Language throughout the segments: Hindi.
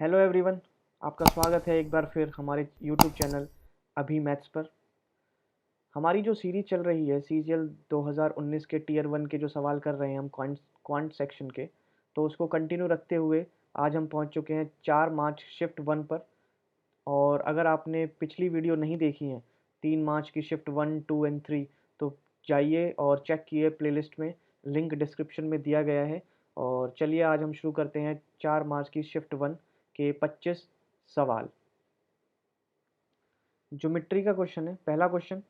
हेलो एवरीवन, आपका स्वागत है एक बार फिर हमारे यूट्यूब चैनल अभी मैथ्स पर। हमारी जो सीरीज चल रही है सीजीएल 2019 के टीयर वन के जो सवाल कर रहे हैं हम क्वांट सेक्शन के, तो उसको कंटिन्यू रखते हुए आज हम पहुंच चुके हैं 4 मार्च शिफ्ट वन पर। और अगर आपने पिछली वीडियो नहीं देखी है 3 मार्च की शिफ्ट 1, 2 एंड 3, तो जाइए और चेक किए प्लेलिस्ट में, लिंक डिस्क्रिप्शन में दिया गया है। और चलिए आज हम शुरू करते हैं 4 मार्च की शिफ्ट वन के 25 सवाल। ज्योमेट्री का क्वेश्चन है। पहला question,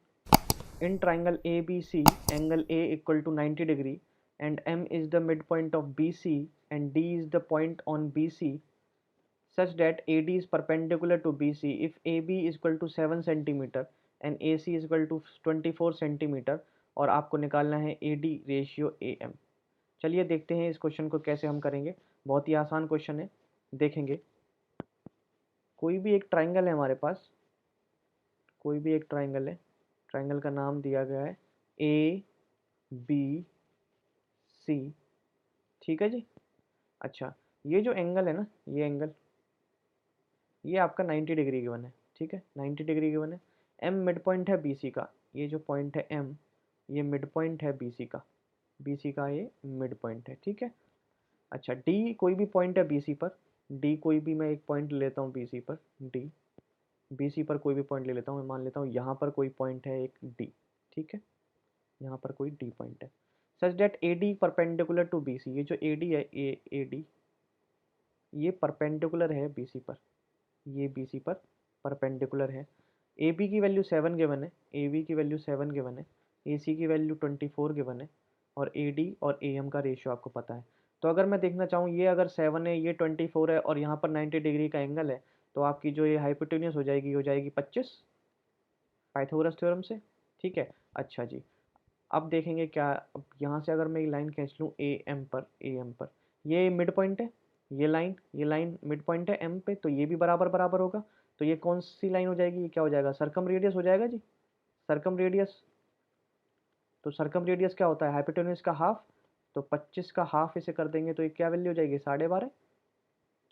in triangle A B C angle A equal to 90 degree and M is the mid point of B C and D is the point on B C such that AD is perpendicular to BC if AB is equal to 7 centimetre and AC is equal to 24 centimetre, और आपको निकालना है AD रेशियो AM। चलिए देखते हैं इस क्वेश्चन को कैसे हम करेंगे। बहुत ही आसान क्वेश्चन है, देखेंगे। कोई भी एक ट्राइंगल है हमारे पास, कोई भी एक ट्राइंगल है, ट्राइंगल का नाम दिया गया है ABC। ठीक है जी। अच्छा, ये जो एंगल है ना, ये एंगल, ये आपका 90 डिग्री गिवन है। ठीक है, 90 डिग्री गिवन है। एम मिड पॉइंट है बीसी का, ये जो पॉइंट है एम, ये मिड पॉइंट है बीसी का, बीसी का ये मिड पॉइंट है। ठीक है। अच्छा, डी कोई भी पॉइंट है बीसी पर, डी कोई भी मैं एक पॉइंट ले लेता हूँ बीसी पर, डी बीसी पर कोई भी पॉइंट ले लेता हूँ। मैं मान लेता हूँ यहाँ पर कोई पॉइंट है एक डी। ठीक है, यहाँ पर कोई डी पॉइंट है। Such that A D perpendicular to B C, ये जो ए डी है, ए डी, ये परपेंडिकुलर है बीसी पर, ये बीसी पर परपेंडिकुलर है। ए बी की वैल्यू 7 गिवन है, ए बी की वैल्यू 7 गिवन है, ए सी की वैल्यू 24 गिवन है, और ए डी और ए एम का रेशियो आपको पता है। तो अगर मैं देखना चाहूँ, ये अगर 7 है, ये 24 है, और यहाँ पर 90 डिग्री का एंगल है, तो आपकी जो ये हाइपोटेन्यूस हो जाएगी 25 पाइथागोरस थ्योरम से। ठीक है। अच्छा जी, अब देखेंगे क्या। अब यहाँ से अगर मैं ये लाइन खींच लूँ ए एम पर, ए एम पर, ये मिड पॉइंट है, ये लाइन मिड पॉइंट है एम पे, तो ये भी बराबर बराबर होगा। तो ये कौन सी लाइन हो जाएगी, ये क्या हो जाएगा, सरकम रेडियस हो जाएगा जी, सरकम रेडियस। तो सरकम रेडियस क्या होता है, हाइपोटेन्यूज का हाफ। तो 25 का हाफ इसे कर देंगे तो ये क्या वैल्यू हो जाएगी, 12.5।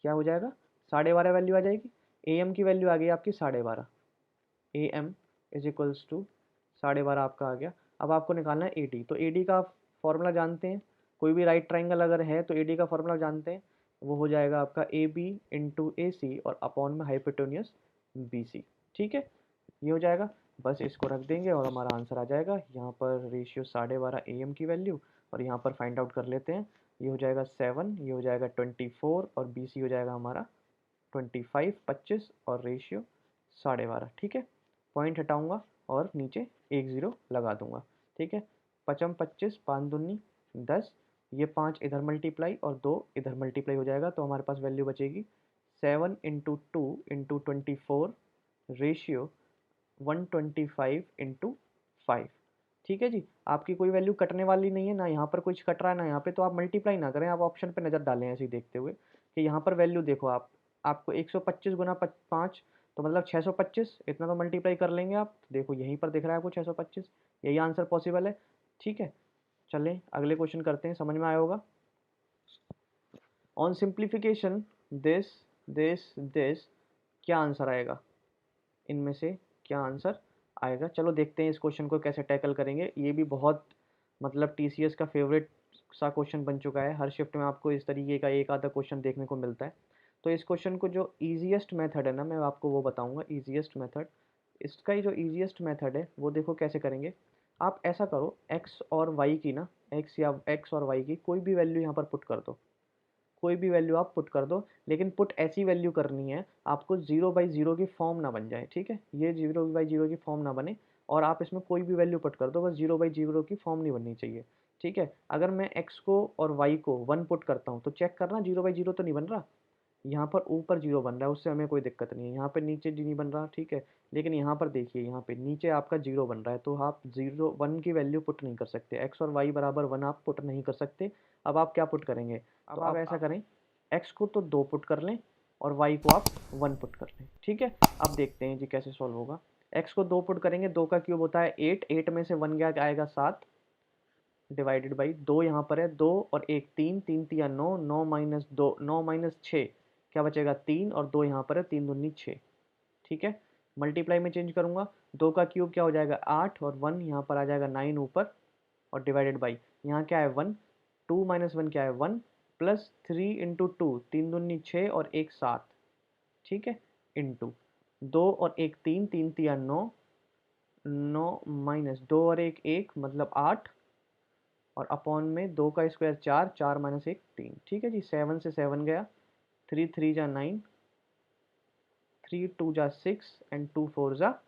क्या हो जाएगा, 12.5 वैल्यू आ जाएगी। ए एम की वैल्यू आ गई आपकी 12.5, A M is equals to 12.5 आपका आ गया। अब आपको निकालना है ए डी। तो ए डी का फॉर्मूला जानते हैं, कोई भी राइट ट्राइंगल अगर है तो ए डी का फॉर्मूला जानते हैं, वो हो जाएगा आपका ए बी इंटू ए सी और अपॉन में हाइपोटेनियस बी सी। ठीक है, ये हो जाएगा। बस इसको रख देंगे और हमारा आंसर आ जाएगा। यहाँ पर रेशियो 12.5 ए एम की वैल्यू, और यहाँ पर फाइंड आउट कर लेते हैं। ये हो जाएगा 7, ये हो जाएगा 24, और बी सी हो जाएगा हमारा 25, 25 और रेशियो 12.5। ठीक है, पॉइंट हटाऊंगा और नीचे 1 0 लगा दूंगा। ठीक है, 55 25, 5 दूनी 10, ये 5 इधर मल्टीप्लाई और 2 इधर मल्टीप्लाई हो जाएगा, तो हमारे पास वैल्यू बचेगी 7 इंटू 2 इंटू 24 रेशियो 125 इंटू 5। ठीक है जी, आपकी कोई वैल्यू कटने वाली नहीं है, ना यहाँ पर कुछ कट रहा है ना यहाँ पे, तो आप मल्टीप्लाई ना करें, आप ऑप्शन पे नज़र डालें ऐसे ही देखते हुए कि यहाँ पर वैल्यू देखो आप, आपको 125 गुना 5, तो मतलब 625, इतना तो मल्टीप्लाई कर लेंगे आप। देखो यहीं पर दिख रहा है आपको 625, यही आंसर पॉसिबल है। ठीक है, चलें अगले क्वेश्चन करते हैं, समझ में आया होगा। ऑन सिंप्लीफिकेशन दिस दिस क्या आंसर आएगा, इनमें से क्या आंसर आएगा। चलो देखते हैं इस क्वेश्चन को कैसे टैकल करेंगे। ये भी बहुत मतलब टीसीएस का फेवरेट सा क्वेश्चन बन चुका है, हर शिफ्ट में आपको इस तरीके का एक आधा क्वेश्चन देखने को मिलता है। तो इस क्वेश्चन को जो ईजीएस्ट मेथड है ना, मैं आपको वो बताऊंगा, ईजीएस्ट मेथड। इसका ही जो ईजीएस्ट मेथड है वो देखो कैसे करेंगे। आप ऐसा करो, एक्स और वाई की ना, एक्स और वाई की कोई भी वैल्यू यहाँ पर पुट कर दो, कोई भी वैल्यू आप पुट कर दो, लेकिन पुट ऐसी वैल्यू करनी है आपको 0/0 की फॉर्म ना बन जाए। ठीक है, ये 0/0 की फॉर्म ना बने, और आप इसमें कोई भी वैल्यू पुट कर दो, बस 0/0 की फॉर्म नहीं बननी चाहिए। ठीक है, अगर मैं x को और y को 1 पुट करता हूँ तो चेक करना 0/0 तो नहीं बन रहा, यहाँ पर ऊपर 0 बन रहा है, उससे हमें कोई दिक्कत नहीं है। यहाँ पे नीचे जी नहीं बन रहा, ठीक है, लेकिन यहाँ पर देखिए, यहाँ पे नीचे आपका 0 बन रहा है, तो आप 0 1 की वैल्यू पुट नहीं कर सकते, एक्स और वाई बराबर 1 आप पुट नहीं कर सकते। अब आप क्या पुट करेंगे, अब आप ऐसा करें, एक्स को तो 2 पुट कर लें और वाई को आप 1 पुट कर लें। ठीक है, अब देखते हैं जी कैसे सॉल्व होगा। एक्स को 2 पुट करेंगे, 2 का क्यूब होता है 8, 8 में से 1 गया आएगा 7, डिवाइडेड बाई 2 यहाँ पर है 2 और 1 3, 3 3 9, 9 माइनस 2 9 माइनस 6, क्या बचेगा 3 और 2 यहाँ पर है, 3 दूनी 6। ठीक है, मल्टीप्लाई में चेंज करूँगा, 2 का क्यूब क्या हो जाएगा 8 और 1 यहाँ पर आ जाएगा 9 ऊपर और डिवाइडेड बाई यहाँ क्या है 1, 2 माइनस 1 क्या है 1 प्लस 3 इंटू 2, 3 दूनी 6 और 1 7। ठीक है, इंटू 2 और 1 3, 3 तिया 9, 9 माइनस 2 और 1 1 मतलब 8 और अपॉन में 2 का स्क्वायर 4, 4 माइनस 1 3। ठीक है जी, 7 से 7 गया, 3 3 जा 9, 3 2 जा 6 एंड 2 4 जा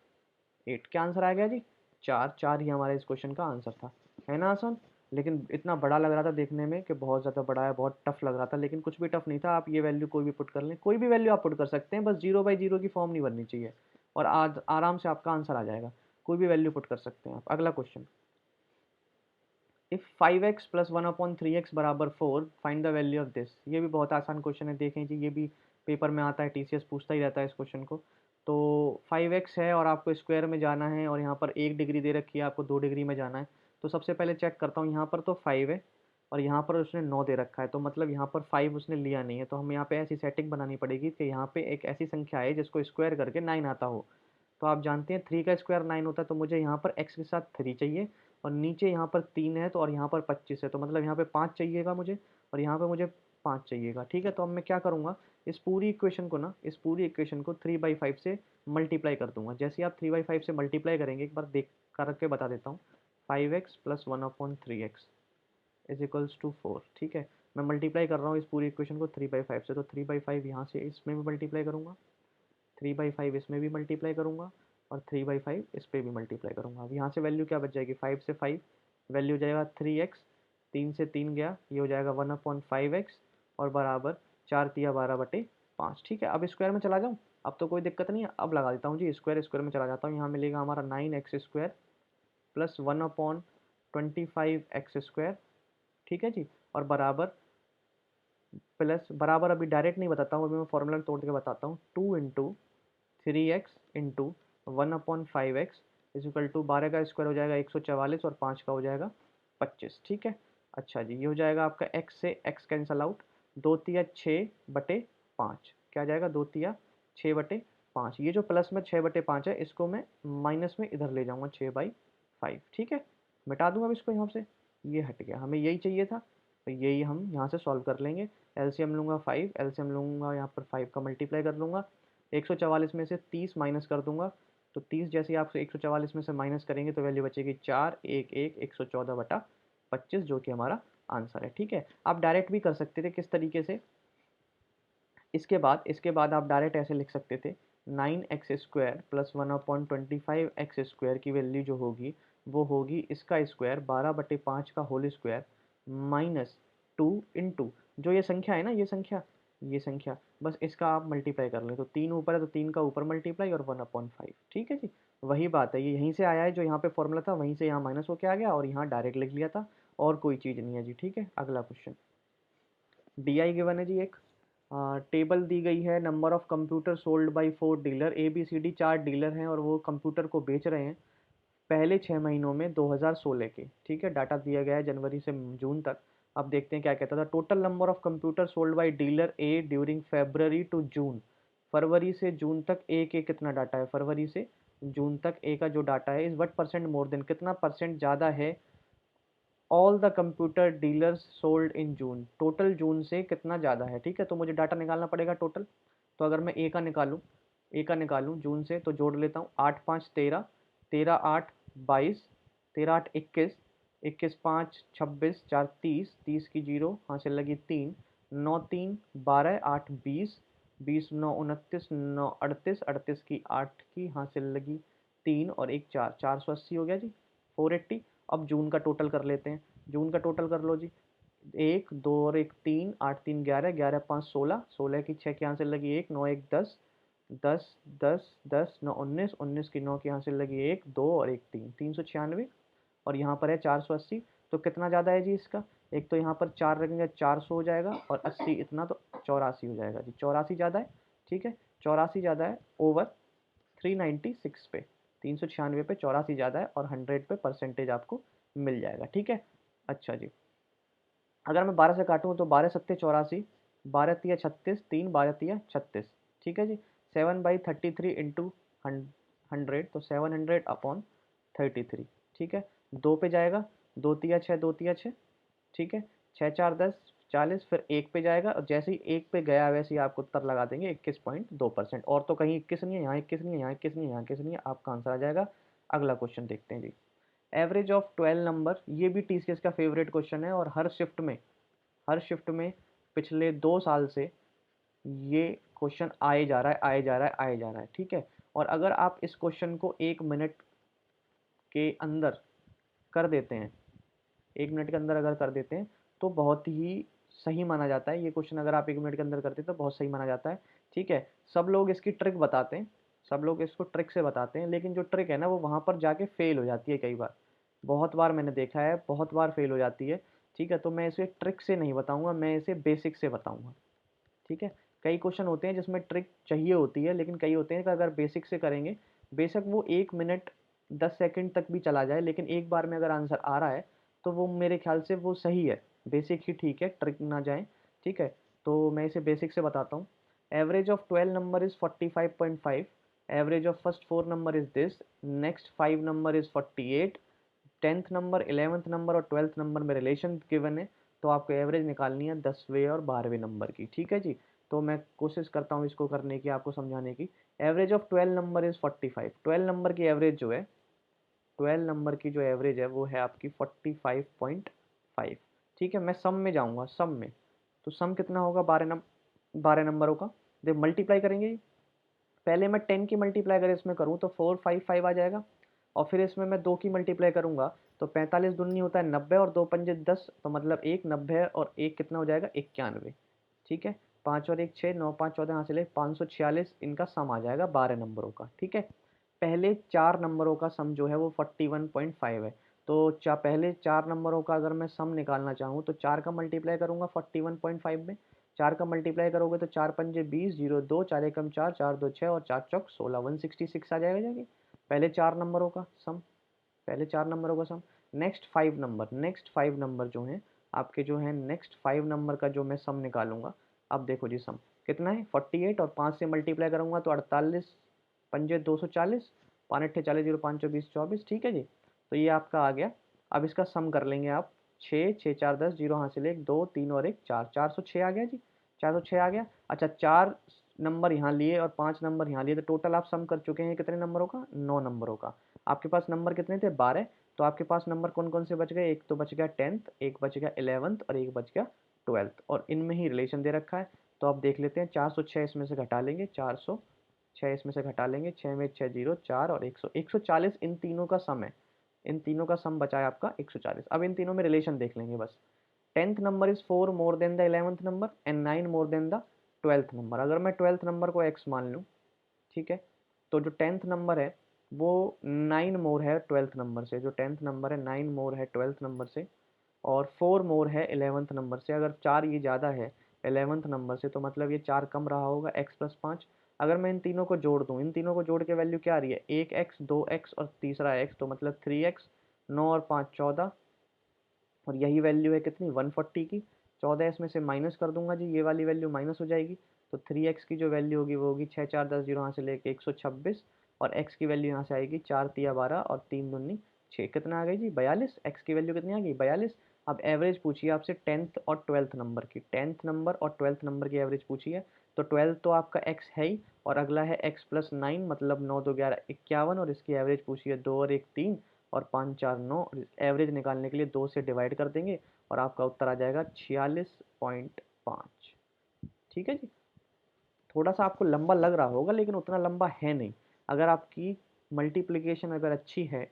8। क्या आंसर आ गया जी 4। 4 ही हमारे इस क्वेश्चन का आंसर था। है ना आसान, लेकिन इतना बड़ा लग रहा था देखने में कि बहुत ज़्यादा बड़ा है, बहुत टफ लग रहा था, लेकिन कुछ भी टफ नहीं था। आप ये वैल्यू कोई भी पुट कर लें, कोई भी वैल्यू आप पुट कर सकते हैं, बस 0/0 की फॉर्म नहीं बननी चाहिए और आज आराम से आपका आंसर आ जाएगा। कोई भी वैल्यू पुट कर सकते हैं आप। अगला question, if 5x plus 1/3x बराबर 4 find the value of this. ये भी बहुत आसान क्वेश्चन है, देखें जी, ये भी पेपर में आता है, टीसीएस पूछता ही रहता है इस क्वेश्चन को। तो 5x है और आपको स्क्वायर में जाना है और यहाँ पर 1 डिग्री दे रखी है, आपको 2 डिग्री में जाना है। तो सबसे पहले चेक करता हूँ, यहाँ पर तो 5 है और यहाँ पर उसने 9 दे रखा है, तो मतलब यहाँ पर 5 उसने लिया नहीं है। तो हमें यहाँ पे ऐसी सेटिंग बनानी पड़ेगी कि यहाँ पे एक ऐसी संख्या है जिसको स्क्वायर करके 9 आता हो। तो आप जानते हैं 3 का स्क्वायर 9 होता है, तो मुझे यहाँ पर x के साथ 3 चाहिए और नीचे यहाँ पर 3 है तो और यहाँ पर 25 है, तो मतलब यहाँ पे 5 चाहिएगा मुझे और यहाँ पे मुझे 5 चाहिएगा। ठीक है, तो अब मैं क्या करूँगा, इस पूरी इक्वेशन को ना, इस पूरी इक्वेशन को 3/5 से मल्टीप्लाई कर दूंगा। जैसे आप 3/5 से मल्टीप्लाई करेंगे, एक बार देख करके बता देता हूँ। 5x plus 1/3x is equals to 4। ठीक है, मैं मल्टीप्लाई कर रहा हूँ इस पूरी इक्वेशन को 3/5 से, तो 3/5 यहाँ से इसमें भी मल्टीप्लाई करूँगा, 3/5 इसमें भी मल्टीप्लाई करूँगा और 3/5 इस पर भी मल्टीप्लाई करूँगा। अब यहाँ से वैल्यू क्या बच जाएगी, 5 से 5 वैल्यू हो जाएगा 3x, 3 से 3 गया, ये हो जाएगा 1/5x और बराबर 4 तिया 12/5। ठीक है, अब स्क्वायर में चला जाऊँ, अब तो कोई दिक्कत नहीं है, अब लगा देता हूँ जी स्क्वायर, स्क्वायर में चला जाता हूँ। यहाँ मिलेगा हमारा 9x² प्लस 1/25x²। ठीक है जी, और बराबर प्लस बराबर अभी डायरेक्ट नहीं बताता हूँ, अभी मैं फॉर्मूला तोड़ के बताता हूँ। 2 into 3x into 1/5x is equal to 12 का स्क्वायर हो जाएगा 144 और 5 का हो जाएगा 25। ठीक है, अच्छा जी, ये हो जाएगा आपका x से x कैंसल आउट, 2 तिया 6/5 क्या आ जाएगा, 2 तिया 6/5। ये जो प्लस में 6/5 है इसको मैं माइनस में इधर ले जाऊंगा 6/5। ठीक है, मिटा दूंगा अब इसको यहाँ से, ये हट गया, हमें यही चाहिए था, तो यही हम यहाँ से सॉल्व कर लेंगे। एलसीएम लूँगा 5, एलसीएम लूँगा यहाँ पर 5 का मल्टीप्लाई कर लूँगा, 144 में से 30 माइनस कर दूंगा, तो 30 जैसे ही आप 144 में से माइनस करेंगे तो वैल्यू बचेगी 4 1 1 114/25 जो कि हमारा आंसर है। ठीक है, आप डायरेक्ट भी कर सकते थे किस तरीके से, इसके बाद आप डायरेक्ट ऐसे लिख सकते थे 9x² प्लस 1/25x² की वैल्यू जो होगी वो होगी इसका स्क्वायर 12/5 का होल स्क्वायर माइनस 2 इंटू जो ये संख्या बस इसका आप मल्टीप्लाई कर लें, तो 3 ऊपर है तो 3 का ऊपर मल्टीप्लाई और 1/5। ठीक है जी, वही बात है, ये यहीं से आया है, जो यहाँ पे फॉर्मूला था वहीं से यहाँ माइनस होके आ गया और यहाँ डायरेक्ट लिख लिया था, और कोई चीज़ नहीं है जी। ठीक है, अगला क्वेश्चन, डी आई गिवन है जी, एक टेबल दी गई है, number of computer sold by 4 dealer, A B C D 4 dealer हैं और वो कंप्यूटर को बेच रहे हैं पहले 6 महीनों में 2016 के। ठीक है, डाटा दिया गया है जनवरी से जून तक। अब देखते हैं क्या कहता था, total number of computer sold by dealer A during February to June, फरवरी से जून तक ए के कितना डाटा है, फरवरी से जून तक ए का जो डाटा है इस वट परसेंट मोर देन, कितना परसेंट ज़्यादा है all the computer dealers sold in June, टोटल जून से कितना ज़्यादा है। ठीक है, तो मुझे डाटा निकालना पड़ेगा टोटल। तो अगर मैं ए का निकालूँ जून से, तो जोड़ लेता हूँ 8 5 13, 13 8 22, 13 8 21, 21 5 26, 4 30, 30 की जीरो हासिल लगी 3, 9 3 12, 8 20, 20 9 29, 9 38, 38 की 8 की हासिल लगी 3 और एक 4, 480 हो गया जी, 480। अब जून का टोटल कर लेते हैं, जून का टोटल कर लो जी, 1 2 और 1 3, 8 3 11, 11 5 16, 16 की 6 की आंसर लगी 1, 9 1 10, 10 10 10 9 19, 19 की 9 की आंसर लगी 1 2 और 1 3, 396 और यहाँ पर है 480। तो कितना ज़्यादा है जी इसका, एक तो यहाँ पर 4 रखेंगे 400 हो जाएगा और 80 इतना तो 84 हो जाएगा जी, 84 ज़्यादा है। ठीक है, 84 ज़्यादा है ओवर 396 पे, 396 पे 84 ज़्यादा है और 100 पे परसेंटेज आपको मिल जाएगा। ठीक है, अच्छा जी, अगर मैं 12 से काटूँ तो 12 सत्ते 84, 12 तिया 36, 3 12 तिया 36, ठीक है जी। 7/33 इंटू 100, तो 700/33, ठीक है। 2 पे जाएगा, 2 तिया 6, 2 तिया 6, ठीक है। 6 4 10 40, फिर 1 पे जाएगा, और जैसे ही 1 पे गया वैसे ही आप उत्तर लगा देंगे 21.2%। और तो कहीं 21 नहीं है, यहाँ 21 नहीं है, यहाँ 21 नहीं है, यहाँ 21 नहीं है, आपका आंसर आ जाएगा। अगला क्वेश्चन देखते हैं जी। एवरेज ऑफ 12 नंबर, ये भी टीसीएस का फेवरेट क्वेश्चन है, और हर शिफ्ट में पिछले 2 साल से ये क्वेश्चन आए जा रहा है, आए जा रहा है, आए जा रहा है, ठीक है। और अगर आप इस क्वेश्चन को 1 मिनट के अंदर कर देते हैं, 1 मिनट के अंदर अगर कर देते हैं तो बहुत ही सही माना जाता है। ये क्वेश्चन अगर आप 1 मिनट के अंदर करते हैं तो बहुत सही माना जाता है, ठीक है। सब लोग इसकी ट्रिक बताते हैं, सब लोग इसको ट्रिक से बताते हैं, लेकिन जो ट्रिक है ना वो वहाँ पर जाके फेल हो जाती है कई बार। बहुत बार मैंने देखा है, बहुत बार फेल हो जाती है, ठीक है। तो मैं इसे ट्रिक से नहीं बताऊंगा, मैं इसे बेसिक से बताऊंगा, ठीक है। कई क्वेश्चन होते हैं जिसमें ट्रिक चाहिए होती है, लेकिन कई होते हैं कि अगर बेसिक से करेंगे, बेशक वो 1 मिनट 10 सेकंड तक भी चला जाए, लेकिन एक बार में अगर आंसर आ रहा है तो वो मेरे ख्याल से वो सही है, बेसिक ही ठीक है, ट्रिक ना जाए, ठीक है। तो मैं इसे बेसिक से बताता हूँ। Average of 12 number is 45.5, average of first 4 number is this, next 5 number is 48, 10th number, 11th number और 12th नंबर में रिलेशन गिवन है, तो आपको एवरेज निकालनी है 10वें और 12वें नंबर की, ठीक है जी। तो मैं कोशिश करता हूँ इसको करने की, आपको समझाने की। Average of 12 number is 45, 12 number की एवरेज जो है, 12 नंबर की जो एवरेज है वो है आपकी 45.5, ठीक है। मैं सम में जाऊँगा, सम में, तो सम कितना होगा 12 नंबरों का, जब मल्टीप्लाई करेंगे, पहले मैं 10 की मल्टीप्लाई अगर इसमें करूँ तो 455 आ जाएगा, और फिर इसमें मैं 2 की मल्टीप्लाई करूँगा तो 45 दूनी होता है 90, और 2 पंजे 10, तो मतलब 1 90 और 1 कितना हो जाएगा 91, ठीक है। 5 और 1 6, 9 5 14 हासिल 546, इनका सम आ जाएगा 12 नंबरों का, ठीक है। पहले 4 नंबरों का सम जो है वो 41.5 है, तो पहले 4 नंबरों का अगर मैं सम निकालना चाहूँ तो 4 का मल्टीप्लाई करूँगा 41.5 में, 4 का मल्टीप्लाई करोगे तो 4 पंजे 20, 0 2, 4 एकम 4, 4 2 6 और 4 चौक 16, 166 आ जाएगा जाके पहले 4 नंबरों का सम, पहले 4 नंबरों का सम। नेक्स्ट 5 नंबर जो हैं आपके, जो हैं नेक्स्ट 5 नंबर का जो मैं सम निकालूंगा, अब देखो जी सम कितना है 48, और 5 से मल्टीप्लाई करूंगा तो 48, पंजे 240, 5 अट्ठे 40, 0 5 24 24, ठीक है जी। तो ये आपका आ गया। अब इसका सम कर लेंगे आप, 6 6 4 10, 0 हासिल 1 2 3 और 1 4, 406 आ गया जी, 406 आ गया। अच्छा, 4 नंबर यहाँ लिए और 5 नंबर यहाँ लिए, तो टोटल आप सम कर चुके हैं कितने नंबरों का, 9 नंबरों का। आपके पास नंबर कितने थे 12, तो आपके पास नंबर कौन कौन से बच गए, एक तो बच गया 10th, एक बच गया 11th और एक बच गया 12th, और इनमें ही रिलेशन दे रखा है। तो आप देख लेते हैं, 406 इसमें से घटा लेंगे, 406 इसमें से घटा लेंगे, 6 में 6 0 4 और 100, 140 इन तीनों का सम है, इन तीनों का सम बचा है आपका 140। अब इन तीनों में रिलेशन देख लेंगे बस। 10th number is 4 more than the 11th number and 9 more than the 12th number. अगर मैं 12th नंबर को x मान लूँ, ठीक है, तो जो 10th नंबर है वो 9 मोर है 12th नंबर से, जो 10th नंबर है 9 मोर है 12th नंबर से, और 4 मोर है 11th नंबर से। अगर 4 ये ज़्यादा है 11th नंबर से, तो मतलब ये 4 कम रहा होगा, x+5। अगर मैं इन तीनों को जोड़ दूँ, इन तीनों को जोड़ के वैल्यू क्या आ रही है, 1x 2x और तीसरा x, तो मतलब 3x, 9 और 5 14, और यही वैल्यू है कितनी 140 की। 14 इसमें से माइनस कर दूंगा जी, ये वाली वैल्यू माइनस हो जाएगी, तो 3x की जो वैल्यू होगी वो होगी 6 4 10, 0 यहाँ से लेके 126, और x की वैल्यू यहाँ से आएगी 4 तिया 12 और 3 दूनी 6, कितना आ गई जी 42, x की वैल्यू कितनी आ गई 42। अब एवरेज पूछिए आपसे 10th और 12th नंबर की, 10th नंबर और 12th नंबर की एवरेज पूछी है, तो 12 तो आपका x है ही, और अगला है x+9, मतलब 9 2 11 51, और इसकी एवरेज पूछी है 2 और 1 3 और 5 4 9। एवरेज निकालने के लिए 2 से डिवाइड कर देंगे और आपका उत्तर आ जाएगा 46.5, ठीक है जी। थोड़ा सा आपको लंबा लग रहा होगा, लेकिन उतना लंबा है नहीं। अगर आपकी मल्टीप्लिकेशन अगर अच्छी है,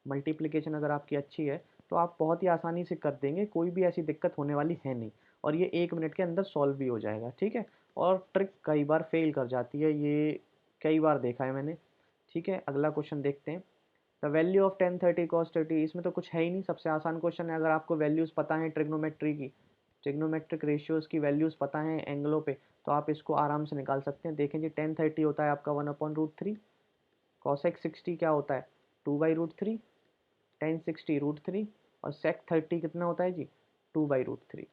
मल्टीप्लिकेशन अगर आपकी अच्छी है, तो आप बहुत ही आसानी से कर देंगे, कोई भी ऐसी दिक्कत होने वाली है नहीं, और ये 1 मिनट के अंदर सॉल्व भी हो जाएगा, ठीक है। और ट्रिक कई बार फेल कर जाती है, ये कई बार देखा है मैंने, ठीक है। अगला क्वेश्चन देखते हैं। द वैल्यू ऑफ 10 30 cos 30, इसमें तो कुछ है ही नहीं, सबसे आसान क्वेश्चन है। अगर आपको वैल्यूज़ पता है ट्रिग्नोमेट्री की, ट्रिग्नोमेट्रिक रेशियोज़ की वैल्यूज़ पता है एंगलों पे, तो आप इसको आराम से निकाल सकते हैं। देखें जी, 10 30 होता है आपका 1/√3, cosec 60 क्या होता है 2/√3, tan 60 √3, और sec 30 कितना होता है जी 2/√3,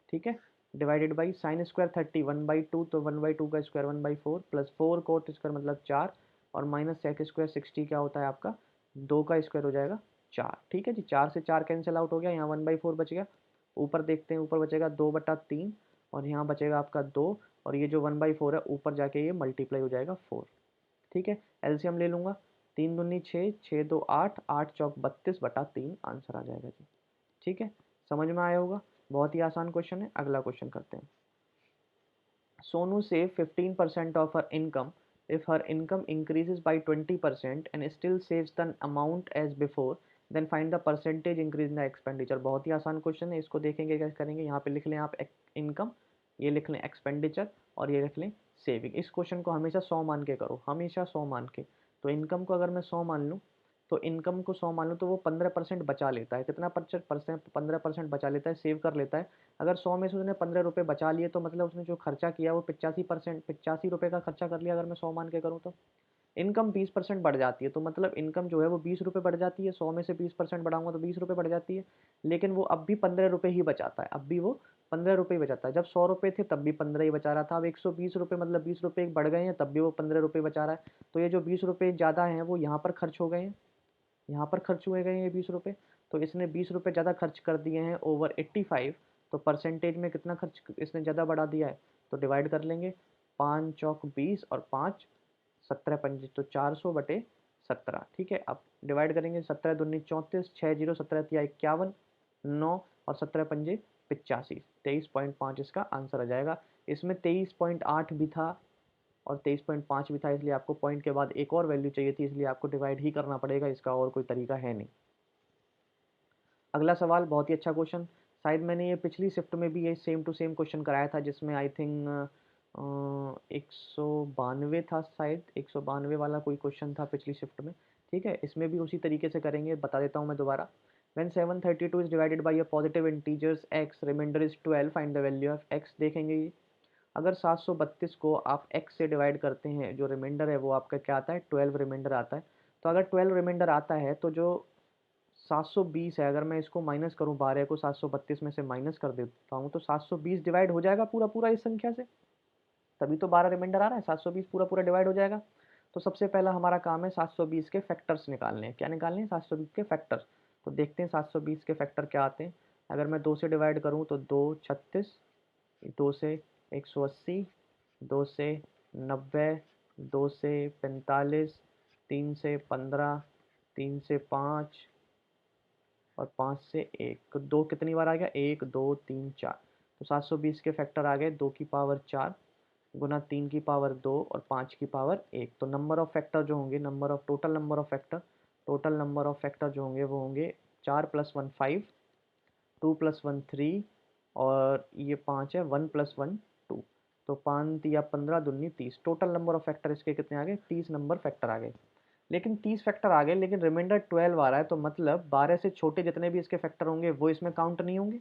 ठीक है। डिवाइडेड बाई साइन स्क्वायर 30 1/2, तो 1/2 का स्क्वायर 1/4 प्लस 4 कोट स्क्वायर मतलब 4 और माइनस सेक स्क्वायर 60 क्या होता है आपका 2 का स्क्वायर हो जाएगा 4। ठीक है जी, 4 से 4 कैंसिल आउट हो गया, यहाँ 1/4 बच गया। ऊपर देखते हैं, ऊपर बचेगा 2/3 और यहाँ बचेगा आपका 2 और ये जो 1/4 है ऊपर जाके ये मल्टीप्लाई हो जाएगा 4। ठीक है, एलसीएम ले लूँगा, 3 दूनी 6, 6 2 8, 8 चौक 32/3 आंसर आ जाएगा जी। ठीक है, समझ में आया होगा, बहुत ही आसान क्वेश्चन है। अगला क्वेश्चन करते हैं। Sonu save 15% of her income if her income increases by 20% and still saves the amount as before, then find the percentage increase in the expenditure। बहुत ही आसान क्वेश्चन है, इसको देखेंगे कैसे करेंगे। यहाँ पे लिख लें आप इनकम, ये लिख लें एक्सपेंडिचर और ये लिख लें सेविंग। इस क्वेश्चन को हमेशा 100 मान के करो, हमेशा 100 मान के। तो इनकम को अगर मैं 100 मान लूँ, तो इनकम को 100 मान लूँ तो वो 15% बचा लेता है। कितना परसेंट 15% बचा लेता है, सेव कर लेता है। अगर 100 में से उसने 15 रुपये बचा लिए तो मतलब उसने जो खर्चा किया वो 85 रुपये का खर्चा कर लिया, अगर मैं 100 मान के करूँ तो। इनकम 20% बढ़ जाती है, तो मतलब इनकम जो है वो 20 रुपये बढ़ जाती है। 100 में से 20% बढ़ाऊंगा तो 20 रुपये बढ़ जाती है, लेकिन वो अब भी 15 रुपये ही बचाता है। अब भी वो 15 रुपये ही बचाता है। जब 100 रुपये थे तब भी 15 ही बचा रहा था। अब 120 रुपये मतलब 20 रुपये बढ़ गए हैं, तब भी वो 15 रुपये बचा रहा है। तो ये जो 20 रुपये ज़्यादा हैं वो यहाँ पर खर्च हो गए हैं, यहाँ पर खर्च हुए गए हैं 20 रुपये। तो इसने 20 रुपये ज़्यादा खर्च कर दिए हैं ओवर 85, तो परसेंटेज में कितना खर्च इसने ज़्यादा बढ़ा दिया है। तो डिवाइड कर लेंगे, 5 चौक 20 और 5 17 पंजे, तो 400/17। ठीक है, अब डिवाइड करेंगे, 17 दूनी 34, 6 जीरो 17 तिया 51, 9 और 17 पंजे 85, 23.5 इसका आंसर आ जाएगा। इसमें 23.8 भी था और 23.5 भी था, इसलिए आपको पॉइंट के बाद एक और वैल्यू चाहिए थी, इसलिए आपको डिवाइड ही करना पड़ेगा, इसका और कोई तरीका है नहीं। अगला सवाल बहुत ही अच्छा क्वेश्चन, शायद मैंने ये पिछली शिफ्ट में भी ये सेम टू सेम क्वेश्चन कराया था, जिसमें आई थिंक 192 था, शायद 192 वाला कोई क्वेश्चन था पिछली शिफ्ट में। ठीक है, इसमें भी उसी तरीके से करेंगे, बता देता हूँ मैं दोबारा। When 732 is divided by a positive integers x, remainder is 12, find the value of x। देखेंगे ये, अगर 732 को आप x से डिवाइड करते हैं, जो रिमाइंडर है वो आपका क्या आता है 12 रिमाइंडर आता है। तो अगर 12 रिमाइंडर आता है तो जो 720 है, अगर मैं इसको माइनस करूं, 12 को 732 में से माइनस कर देता हूं, तो 720 डिवाइड हो जाएगा पूरा पूरा इस संख्या से, तभी तो 12 रिमाइंडर आ रहा है। 720 पूरा पूरा डिवाइड हो जाएगा। तो सबसे पहला हमारा काम है 720 के फैक्टर्स निकालने हैं। क्या निकालने हैं 720 के फैक्टर्स। तो देखते हैं 720 के फैक्टर क्या आते हैं। अगर मैं 2 से डिवाइड करूं तो 2 36, 2 से 180, 2 से 90, 2 से 45, 3 से 15, 3 से 5 और 5 से 1, तो 2 कितनी बार आ गया 1 2 3 4। तो 720 के फैक्टर आ गए 2 की पावर 4 गुना 3 की पावर 2 और 5 की पावर 1। तो नंबर ऑफ फैक्टर जो होंगे, टोटल नंबर ऑफ फैक्टर जो होंगे वो होंगे 4 + 1 5, 2 + 1 3 और ये 5 है, 1 + 1 2। तो 5 या 15 दूनी 30। टोटल नंबर ऑफ फैक्टर इसके कितने आ गए 30 नंबर फैक्टर आ गए। लेकिन 30 फैक्टर आ गए, लेकिन रिमाइंडर 12 आ रहा है, तो मतलब 12 से छोटे जितने भी इसके फैक्टर होंगे वो इसमें काउंट नहीं होंगे।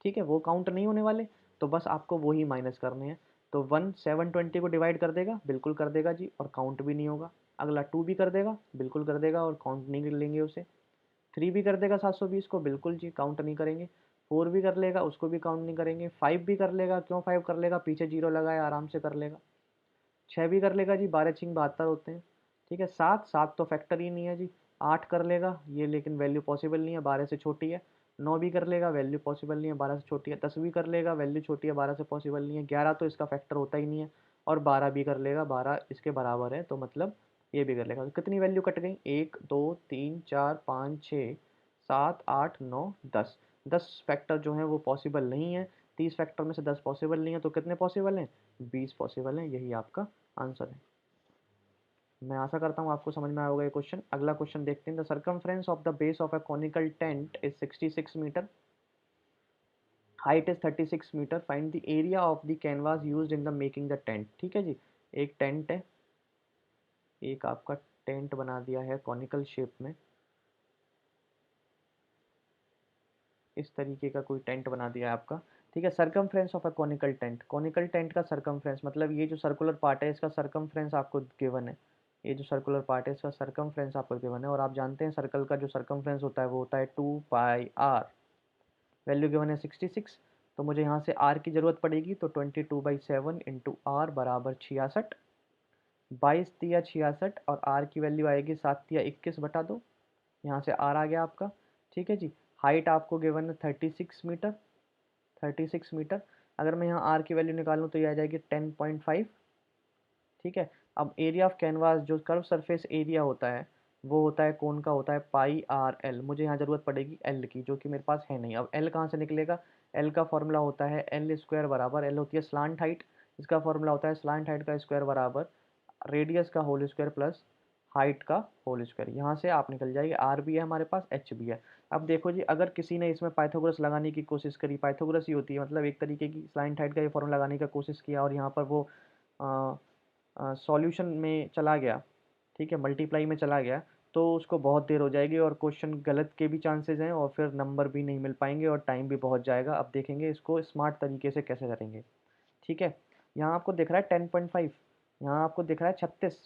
ठीक है, वो काउंट नहीं होने वाले, तो बस आपको वो ही माइनस करने हैं। तो 1 720 को डिवाइड कर देगा, बिल्कुल कर देगा जी, और काउंट भी नहीं होगा। अगला 2 भी कर देगा, बिल्कुल कर देगा और काउंट नहीं लेंगे उसे। 3 भी कर देगा 720 को, बिल्कुल जी काउंट नहीं करेंगे। 4 भी कर लेगा, उसको भी काउंट नहीं करेंगे। 5 भी कर लेगा, क्यों 5 कर लेगा, पीछे जीरो लगाए आराम से कर लेगा। 6 भी कर लेगा जी, 12 छिंग 72 होते हैं। ठीक है, 7 तो फैक्टर ही नहीं है जी। 8 कर लेगा ये, लेकिन वैल्यू पॉसिबल नहीं है, 12 से छोटी है। 9 भी कर लेगा, वैल्यू पॉसिबल नहीं है, 12 से छोटी है। 10 भी कर लेगा, वैल्यू छोटी है, 12 से पॉसिबल नहीं है। 11 तो इसका फैक्टर होता ही नहीं है। और 12 भी कर लेगा, 12 इसके बराबर है, तो मतलब ये भी कर लेगा। तो कितनी वैल्यू कट गई 1 2 3 4 5 6 7 8 9 10। 10 फैक्टर जो हैं वो पॉसिबल नहीं है। 30 फैक्टर में से 10 पॉसिबल नहीं है, तो कितने पॉसिबल हैं 20 पॉसिबल हैं। यही आपका आंसर है। मैं आशा करता हूँ आपको समझ में आया होगा ये क्वेश्चन। अगला क्वेश्चन देखते हैं। The circumference of the base of a conical tent is 66 metre, height is 36 metre, find the area of the canvas used in the making the tent. ठीक है जी, एक टेंट है, एक आपका टेंट बना दिया है कॉनिकल शेप में, इस तरीके का कोई टेंट बना दिया है आपका। ठीक है, circumference of a conical tent, conical tent का सर्कमफ्रेंस मतलब ये जो सर्कुलर पार्ट है इसका सर्कमफ्रेंस आपको गिवन है। ये जो सर्कुलर पार्ट है इसका सर्कमफ्रेंस आपको गिवन है, और आप जानते हैं सर्कल का जो सर्कमफ्रेंस होता है वो होता है 2 पाई r। वैल्यू गिवन है 66। तो मुझे यहाँ से आर की ज़रूरत पड़ेगी, तो 22/7 इंटू आर बराबर 66, 22 तिया 66 और आर की वैल्यू आएगी 7 तिया 21/2। यहाँ से आर आ गया आपका। ठीक है जी। हाइट आपको गिवन है 36 मीटर, 36 मीटर। अगर मैं यहाँ आर की वैल्यू निकालूँ तो ये आ जाएगी 10.5। ठीक है। अब एरिया ऑफ कैनवास जो कर्व सरफेस एरिया होता है वो होता है कौन का होता है पाई आर एल। मुझे यहाँ ज़रूरत पड़ेगी एल की, जो कि मेरे पास है नहीं। अब एल कहाँ से निकलेगा? एल का फॉर्मूला होता है एल स्क्वायर बराबर, एल होती है स्लांट हाइट, इसका फॉर्मूला होता है स्लांट हाइट का स्क्वायर बराबर रेडियस का होल स्क्वायर प्लस हाइट का होल स्क्वायर। यहाँ से आप निकल जाएगी, आर भी है हमारे पास, एच भी है। अब देखो जी, अगर किसी ने इसमें पाइथागोरस लगाने की कोशिश करी, पाइथागोरस ही होती है मतलब एक तरीके की स्लाइंट हाइट का ये फॉर्मूला लगाने का कोशिश किया और यहाँ पर वो सॉल्यूशन में चला गया, ठीक है, मल्टीप्लाई में चला गया, तो उसको बहुत देर हो जाएगी और क्वेश्चन गलत के भी चांसेस हैं और फिर नंबर भी नहीं मिल पाएंगे और टाइम भी बहुत जाएगा। अब देखेंगे इसको स्मार्ट तरीके से कैसे करेंगे। ठीक है। यहाँ आपको दिख रहा है 10.5, यहाँ आपको दिख रहा है 36।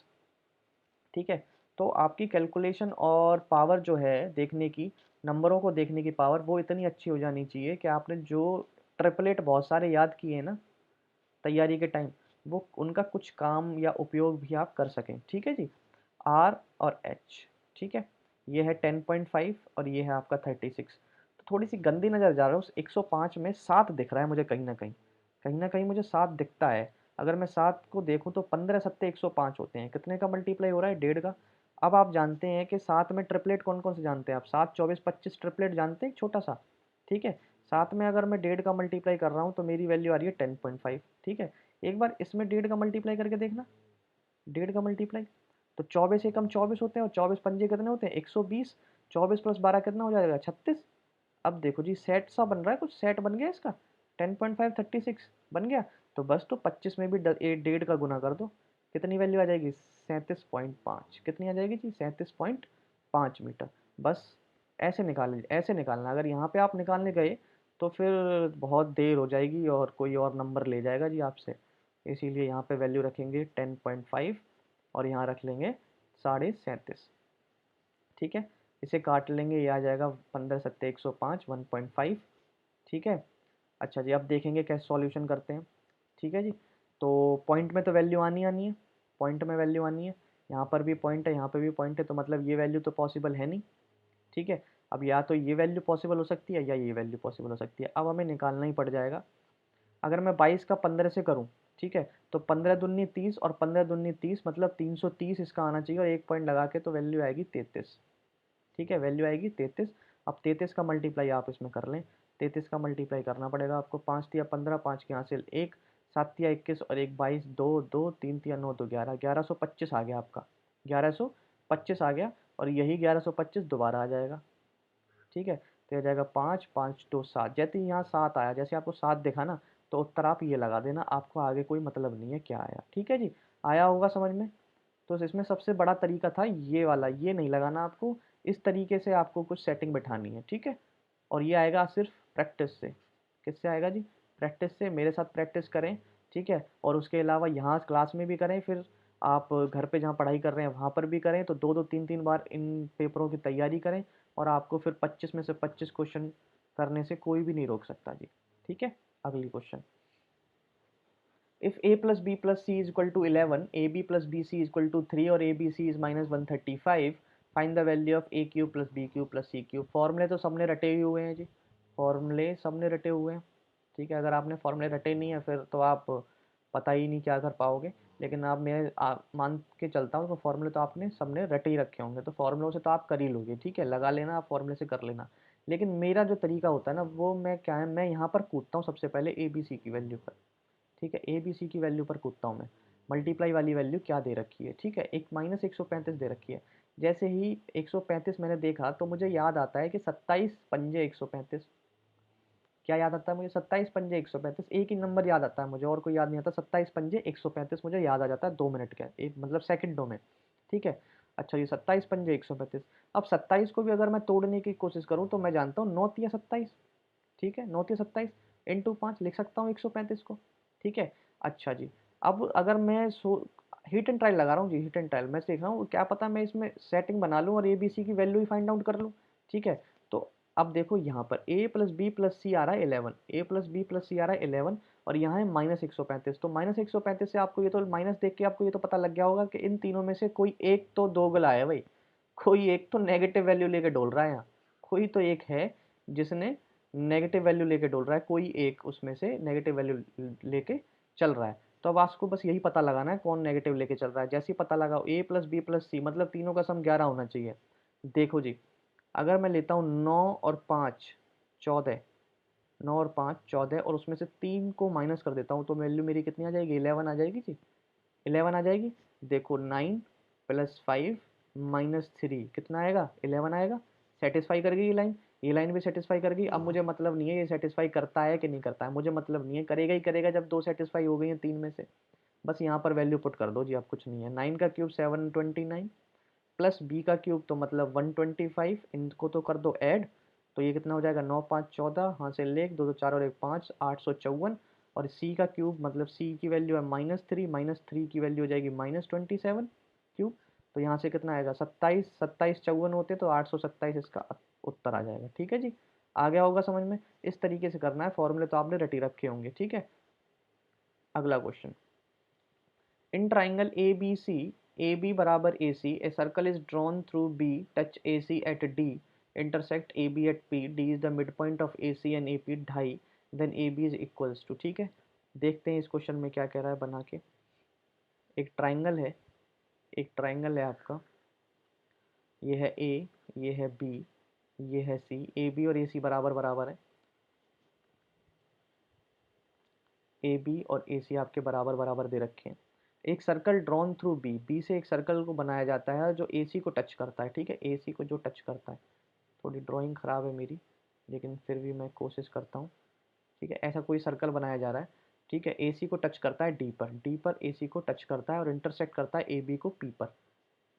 ठीक है। तो आपकी कैलकुलेशन और पावर जो है देखने की, नंबरों को देखने की पावर, वो इतनी अच्छी हो जानी चाहिए कि आपने जो ट्रिपलेट बहुत सारे याद किए हैं ना तैयारी के टाइम, वो उनका कुछ काम या उपयोग भी आप कर सकें। ठीक है जी। आर और एच। ठीक है। ये है 10.5 और ये है आपका 36। तो थोड़ी सी गंदी नज़र जा रहा है, उस 105 में 7 दिख रहा है मुझे कहीं ना कहीं, कहीं ना कहीं मुझे 7 दिखता है। अगर मैं 7 को देखूं तो 15 सत्ते 105 होते हैं, कितने का मल्टीप्लाई हो रहा है? 1.5 का। अब आप जानते हैं कि 7 में ट्रिपलेट कौन कौन से जानते हैं आप? 7, 24, 25 ट्रिपलेट जानते हैं, छोटा सा। ठीक है। 7 में अगर मैं 1.5 का मल्टीप्लाई कर रहा हूँ तो मेरी वैल्यू आ रही है 10.5। ठीक है। एक बार इसमें 1.5 का मल्टीप्लाई करके देखना, 1.5 का मल्टीप्लाई, तो 24 एकम 24 होते हैं और 24 पंजे कितने होते हैं? 120। 24 प्लस 12 कितना हो जाएगा? 36। अब देखो जी, सेट सा बन रहा है, कुछ सेट बन गया इसका। 10.5 36 बन गया। तो बस तो 25 में भी 1.5 का गुना कर दो, कितनी वैल्यू आ जाएगी? 37.5। कितनी आ जाएगी जी? 37.5 मीटर। बस ऐसे निकाल, ऐसे निकालना। अगर यहाँ पे आप निकालने गए तो फिर बहुत देर हो जाएगी और कोई और नंबर ले जाएगा जी आपसे। इसीलिए यहाँ पे वैल्यू रखेंगे 10.5 और यहाँ रख लेंगे 37.5। ठीक है। इसे काट लेंगे, ये आ जाएगा 15 सत्ते 105, 1.5। ठीक है। अच्छा जी, अब देखेंगे कैसे सॉल्यूशन करते हैं। ठीक है जी। तो पॉइंट में तो वैल्यू आनी आनी है, पॉइंट में वैल्यू आनी है। यहाँ पर भी पॉइंट है, यहाँ पर भी पॉइंट है, तो मतलब ये वैल्यू तो पॉसिबल है नहीं। ठीक है। अब या तो ये वैल्यू पॉसिबल हो सकती है या ये वैल्यू पॉसिबल हो सकती है। अब हमें निकालना ही पड़ जाएगा। अगर मैं 22 का 15 से करूँ, ठीक है, तो 15 दूनी 30 और 15 दूनी 30 मतलब 330 इसका आना चाहिए और एक पॉइंट लगा के तो वैल्यू आएगी 33। ठीक है, वैल्यू आएगी 33। अब 33 का मल्टीप्लाई आप इसमें कर लें, 33 का मल्टीप्लाई करना पड़ेगा आपको। 5 तिया 15, 5 के हासिल 1, 7 तिया 21 और 1 22, 2 2, 3 तिया 9, 2 11, 1125 आ गया आपका, 1125 आ गया। और यही 1125 दोबारा आ जाएगा। ठीक है। तो यह जाएगा 5 5 2 7। जैसे ही यहाँ 7 आया, जैसे आपको 7 दिखा ना, तो उत्तर आप ये लगा देना, आपको आगे कोई मतलब नहीं है क्या आया। ठीक है जी। आया होगा समझ में। तो इसमें सबसे बड़ा तरीका था ये वाला, ये नहीं लगाना आपको, इस तरीके से आपको कुछ सेटिंग बैठानी है। ठीक है। और ये आएगा सिर्फ प्रैक्टिस से। किससे आएगा जी? प्रैक्टिस से। मेरे साथ प्रैक्टिस करें। ठीक है। और उसके अलावा यहाँ क्लास में भी करें, फिर आप घर पे जहाँ पढ़ाई कर रहे हैं वहाँ पर भी करें। तो 2 2 3 3 बार इन पेपरों की तैयारी करें और आपको फिर 25 में से 25 क्वेश्चन करने से कोई भी नहीं रोक सकता जी। ठीक है। अगली question, if a plus b plus c is equal to 11, ab plus bc is equal to 3 और abc is minus 135, find the value of a cube plus b cube plus c cube। फॉर्मूले तो सबने रटे ही हुए हैं जी, फॉर्मूले सबने रटे हुए हैं। ठीक है। अगर आपने फॉर्मूले रटे नहीं है फिर तो आप पता ही नहीं क्या कर पाओगे, लेकिन आप मैं मान के चलता हूँ तो फॉर्मूले तो आपने सबने रटे ही रखे होंगे, तो फॉर्मूलों से तो आप कर ही लोगे। ठीक है, लगा लेना, आप फॉर्मूले से कर लेना। लेकिन मेरा जो तरीका होता है ना, वो मैं क्या है, मैं यहाँ पर कूदता हूँ सबसे पहले ए बी सी की वैल्यू पर। ठीक है, ए बी सी की वैल्यू पर कूदता हूँ मैं। मल्टीप्लाई वाली वैल्यू क्या दे रखी है? ठीक है, एक माइनस 135 दे रखी है। जैसे ही 135 मैंने देखा तो मुझे याद आता है कि 27 पंजे 135। क्या याद आता है मुझे? 27 पंजे 135। एक ही नंबर याद आता है मुझे, और कोई याद नहीं आता। 27 पंजे 135 मुझे याद आ जाता है 2 मिनट के, एक मतलब सेकंडों में। ठीक है। अच्छा, ये 27 पंजे 135। अब 27 को भी अगर मैं तोड़ने की कोशिश करूँ तो मैं जानता हूँ 9 तिया 27। ठीक है, 9 तिया 27 इंटू 5 लिख सकता हूँ 135 को। ठीक है। अच्छा जी, अब अगर मैं हिट एंड ट्रायल लगा रहा हूँ जी, हिट एंड ट्रायल मैं देख रहा हूँ, क्या पता मैं इसमें सेटिंग बना लूँ और ए बी सी की वैल्यू ही फाइंड आउट कर लूँ। ठीक है। तो अब देखो यहाँ पर a प्लस बी प्लस सी आ रहा है 11, a प्लस बी प्लस सी आ रहा है 11, और यहाँ है -135। तो -135 से आपको ये तो माइनस देख के आपको ये तो पता लग गया होगा कि इन तीनों में से कोई एक तो दोगला है भाई, कोई एक तो नेगेटिव वैल्यू लेके डोल रहा है यहाँ, कोई तो एक है जिसने नेगेटिव वैल्यू लेके डोल रहा है, कोई एक उसमें से नेगेटिव वैल्यू लेके चल रहा है। तो अब आपको बस यही पता लगाना है कौन नेगेटिव लेके चल रहा है। जैसे ही पता लगाओ a प्लस बी प्लस सी, मतलब तीनों का सम 11 होना चाहिए। देखो जी, अगर मैं लेता हूँ 9 और 5 14, 9 और 5 14, और उसमें से 3 को माइनस कर देता हूँ तो वैल्यू मेरी कितनी आ जाएगी, 11 आ जाएगी जी, 11 आ जाएगी। देखो 9 प्लस 5 माइनस 3 कितना आएगा, 11 आएगा। सेटिस्फाई कर गई ये लाइन भी सेटिस्फाई कर गई। अब मुझे मतलब नहीं है ये सेटिस्फाई करता है कि नहीं करता है, मुझे मतलब नहीं है, करेगा ही करेगा जब दो सेटिस्फाई हो गई हैं तीन में से। बस यहाँ पर वैल्यू पुट कर दो जी, अब कुछ नहीं है। 9 का क्यूब 729 प्लस बी का क्यूब तो मतलब 125, इनको तो कर दो ऐड, तो ये कितना हो जाएगा, 9 5 14, हाँ से ले, 2 2 4 और 1 5, 854। और सी का क्यूब मतलब सी की वैल्यू है -3, -3 की वैल्यू हो जाएगी -27 क्यूब। तो यहाँ से कितना आएगा, 27, 27 54 होते तो 827 इसका उत्तर आ जाएगा। ठीक है जी, आ गया होगा समझ में। इस तरीके से करना है, फॉर्मूले तो आपने रटी रखे होंगे। ठीक है, अगला question. In triangle ABC, AB बराबर AC, a circle is drawn through B, touch AC at D, intersect AB at P, D is the midpoint of AC and AP 2.5, then AB is equals to। ठीक है, देखते हैं इस क्वेश्चन में क्या कह रहा है बना के। एक ट्राइंगल है, एक ट्राइंगल है आपका, ये है A, ये है B, ये है C, AB और AC बराबर बराबर है, AB और AC आपके बराबर बराबर दे रखे हैं। एक circle drawn through B, B से एक सर्कल को बनाया जाता है जो AC को टच करता है। ठीक है, AC को जो टच करता है। थोड़ी ड्राइंग ख़राब है मेरी, लेकिन फिर भी मैं कोशिश करता हूँ। ठीक है, ऐसा कोई सर्कल बनाया जा रहा है। ठीक है, AC को टच करता है डी पर, डी पर AC को टच करता है और इंटरसेक्ट करता है AB को P पर,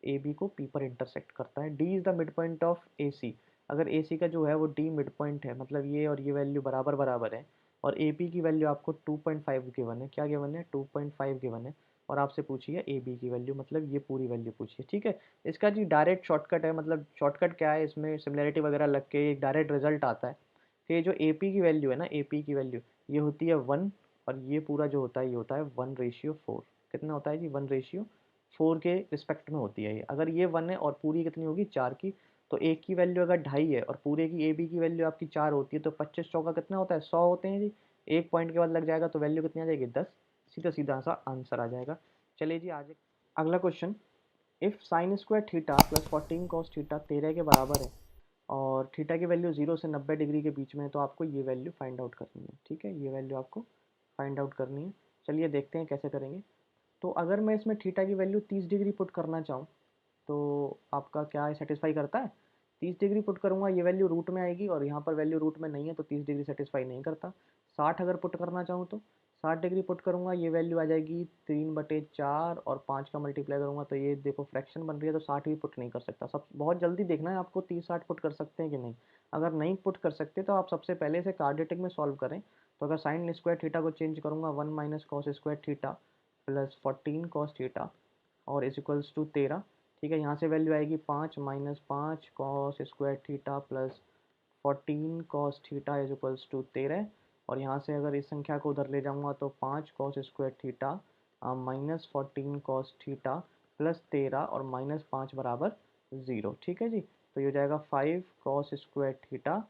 AB को P पर इंटरसेक्ट करता है। D is the mid point of AC, अगर AC का जो है वो D मिड पॉइंट है, मतलब ये और ये वैल्यू बराबर बराबर है, और AP की वैल्यू आपको 2.5 गिवन है। क्या गिवन है, 2.5 गिवन है। और आपसे पूछी है AB की वैल्यू, मतलब ये पूरी वैल्यू पूछी है। ठीक है, इसका जी डायरेक्ट शॉर्टकट है, मतलब शॉर्टकट क्या है, इसमें सिमिलैरिटी वगैरह लग के एक डायरेक्ट रिजल्ट आता है कि ये जो AP की वैल्यू है ना, AP की वैल्यू ये होती है 1, और ये पूरा जो होता है ये होता है 1:4। कितना होता है जी, 1:4 के रिस्पेक्ट में होती है ये। अगर ये 1 है और पूरी कितनी होगी 4 की, तो एक की वैल्यू अगर 2.5 है और पूरे की AB की वैल्यू आपकी 4 होती है, तो 25 चौका कितना होता है, 100 होते हैं जी। एक पॉइंट के बाद लग जाएगा तो वैल्यू कितनी आ जाएगी, 10। सीधा सीधा सा आंसर आ जाएगा। चलिए जी, आज अगला question. If sign square theta plus 14 cos theta 13 के बराबर है, और थीटा की वैल्यू 0 से 90 डिग्री के बीच में है, तो आपको ये वैल्यू फाइंड आउट करनी है। ठीक है, ये वैल्यू आपको फाइंड आउट करनी है। चलिए देखते हैं कैसे करेंगे। तो अगर मैं इसमें थीटा की वैल्यू 30 डिग्री पुट करना चाहूँ, तो आपका क्या सेटिस्फाई करता है, 30 डिग्री पुट करूँगा ये वैल्यू रूट में आएगी, और यहाँ पर वैल्यू रूट में नहीं है तो 30 डिग्री सेटिस्फाई नहीं करता। 60 अगर पुट करना चाहूँ तो 60 डिग्री पुट करूँगा, ये वैल्यू आ जाएगी 3/4, और 5 का मल्टीप्लाई करूँगा तो ये देखो फ्रैक्शन बन रही है, तो 60 भी पुट नहीं कर सकता। सब बहुत जल्दी देखना है आपको 30-60 पुट कर सकते हैं कि नहीं। अगर नहीं पुट कर सकते तो आप सबसे पहले इसे क्वाड्रेटिक में सॉल्व करें। तो अगर साइन स्क्वायर थीटा को चेंज करूँगा 1 minus cos square theta plus 14 cos theta और इज इक्वल्स टू 13। ठीक है, यहाँ से वैल्यू आएगी 5 minus 5 cos square theta plus 14 cos theta is equals to 13। और यहाँ से अगर इस संख्या को उधर ले जाऊँगा तो 5 cos square theta minus 14 cos theta plus 13 और माइनस 5 बराबर 0। ठीक है जी, तो ये हो जाएगा 5 cos square theta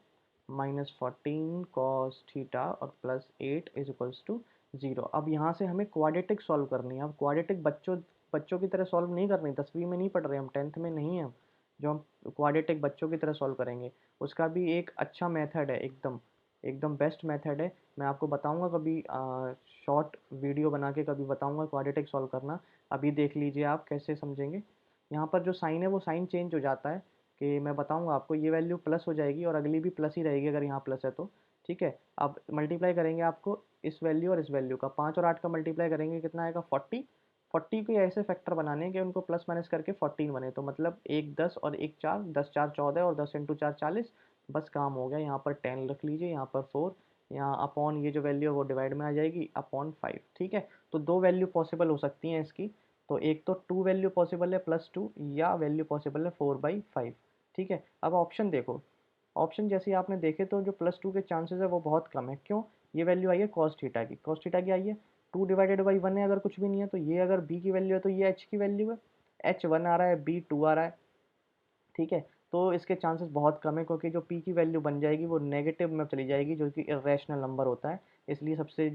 minus 14 cos theta और प्लस 8 इज इक्वल्स टू 0। अब यहाँ से हमें क्वाड्रेटिक सॉल्व करनी है। अब क्वाड्रेटिक बच्चों बच्चों की तरह सॉल्व नहीं करनी, 10वीं में नहीं पढ़ रहे हम, 10th में नहीं है हम, जो हम क्वाड्रेटिक बच्चों की तरह सॉल्व करेंगे। उसका भी एक अच्छा मेथड है, एकदम एकदम बेस्ट मेथड है। मैं आपको बताऊंगा कभी, शॉर्ट वीडियो बना के कभी बताऊंगा क्वाड्रेटिक सॉल्व करना। अभी देख लीजिए आप कैसे समझेंगे। यहाँ पर जो साइन है वो साइन चेंज हो जाता है, कि मैं बताऊंगा आपको, ये वैल्यू प्लस हो जाएगी और अगली भी प्लस ही रहेगी अगर यहाँ प्लस है तो। ठीक है, अब मल्टीप्लाई करेंगे आपको इस वैल्यू और इस वैल्यू का, 5 और 8 का मल्टीप्लाई करेंगे कितना आएगा 40। 40 को ऐसे फैक्टर बनाने हैं कि उनको प्लस माइनस करके 14 बने, तो मतलब एक 10 और एक 4, 10 4 14 और 10 इंटू 4 40। बस काम हो गया। यहाँ पर 10 रख लीजिए, यहाँ पर 4, यहाँ अपॉन ये जो वैल्यू है वो डिवाइड में आ जाएगी अपॉन 5। ठीक है, तो दो वैल्यू पॉसिबल हो सकती हैं इसकी। तो एक तो 2 वैल्यू पॉसिबल है +2, या वैल्यू पॉसिबल है 4/5। ठीक है, अब ऑप्शन देखो, ऑप्शन जैसे ही आपने देखे तो जो +2 के चांसेस है वो बहुत कम है। क्यों? ये वैल्यू आई है कॉस थीटा की। कॉस थीटा की आई है 2/1 है, अगर कुछ भी नहीं है तो ये अगर b की वैल्यू है तो ये h की वैल्यू है। h 1 आ रहा है, b 2 आ रहा है, ठीक है। तो इसके चांसेस बहुत कम है क्योंकि जो p की वैल्यू बन जाएगी वो नेगेटिव में चली जाएगी जो कि इरेशनल नंबर होता है। इसलिए सबसे